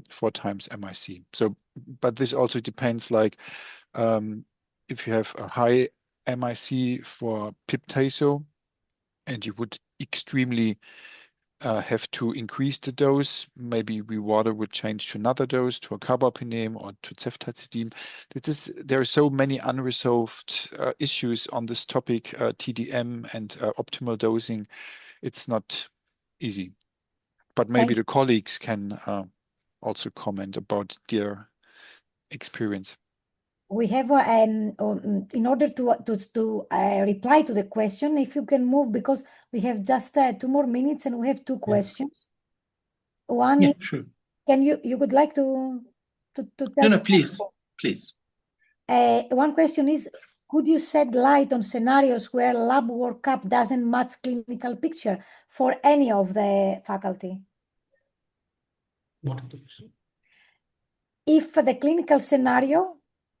4 times MIC. So, but this also depends, like if you have a high MIC for piptazo, and you would extremely have to increase the dose, maybe we rather would change to another dose, to a carbapenem or to ceftazidime. There are so many unresolved issues on this topic, TDM and optimal dosing. It's not easy, but maybe the colleagues can also comment about their experience. We have, in order to reply to the question, if you can move, because we have just 2 more minutes and we have 2 questions. One Yeah, is, sure. you would like to tell? No, please. One question is, could you shed light on scenarios where lab workup doesn't match clinical picture for any of the faculty? What is the question? If the clinical scenario,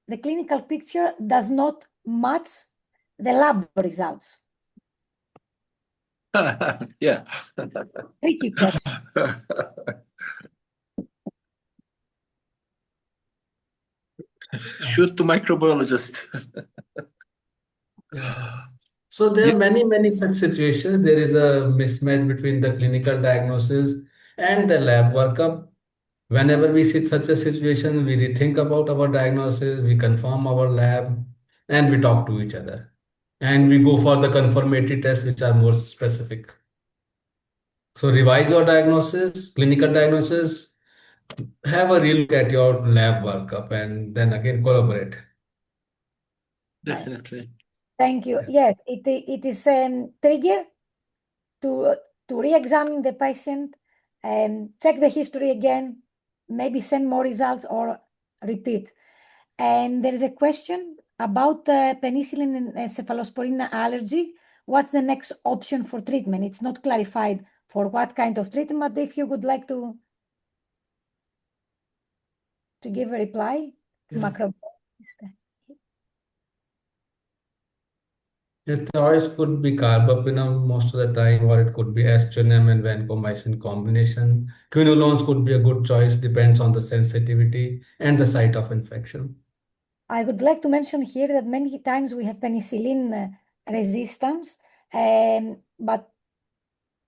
the clinical picture does not match the lab results? Yeah. Tricky question. Shoot the microbiologist. Yeah. So there are many such situations. There is a mismatch between the clinical diagnosis and the lab workup. Whenever we see such a situation, we rethink about our diagnosis, we confirm our lab, and we talk to each other. And we go for the confirmatory tests, which are more specific. So revise your diagnosis, clinical diagnosis, have a real look at your lab workup, and then again collaborate. Definitely. Thank you. Yes, it is trigger to re-examine the patient and check the history again, maybe send more results or repeat. And there is a question about penicillin and cephalosporin allergy. What's the next option for treatment? It's not clarified for what kind of treatment. If you would like to give a reply, microbiologist. The choice could be carbapenem most of the time, or it could be aztreonam and vancomycin combination. Quinolones could be a good choice, depends on the sensitivity and the site of infection. I would like to mention here that many times we have penicillin resistance, but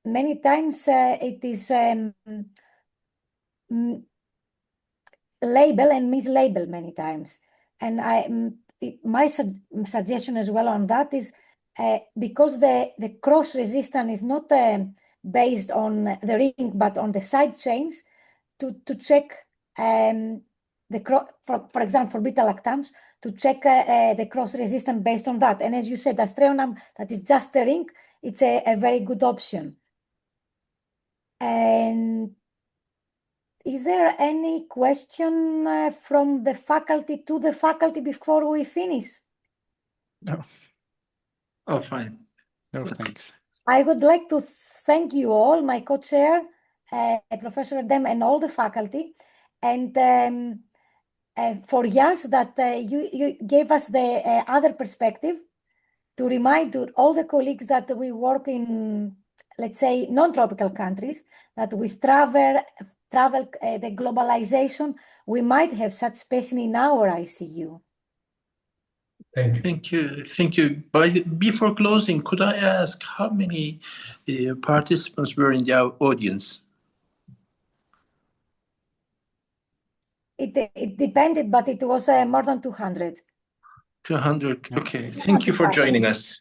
many times it is label and mislabel many times. And my suggestion as well on that is because the cross resistance is not based on the ring but on the side chains, to check for example for beta lactams, to check the cross resistance based on that. And as you said, Astreonam, that is just the ring, it's a very good option. And is there any question from the faculty to the faculty before we finish? No, Oh, fine. no, thanks. I would like to thank you all, my co-chair, Professor Dem, and all the faculty, and for Yash that you gave us the other perspective, to remind to all the colleagues that we work in, let's say, non-tropical countries, that with travel, the globalization, we might have such patient in our ICU. Thank you. Thank you. Thank you. Before closing, could I ask how many participants were in the audience? It depended, but it was more than 200. 200. Okay. Thank you for joining us.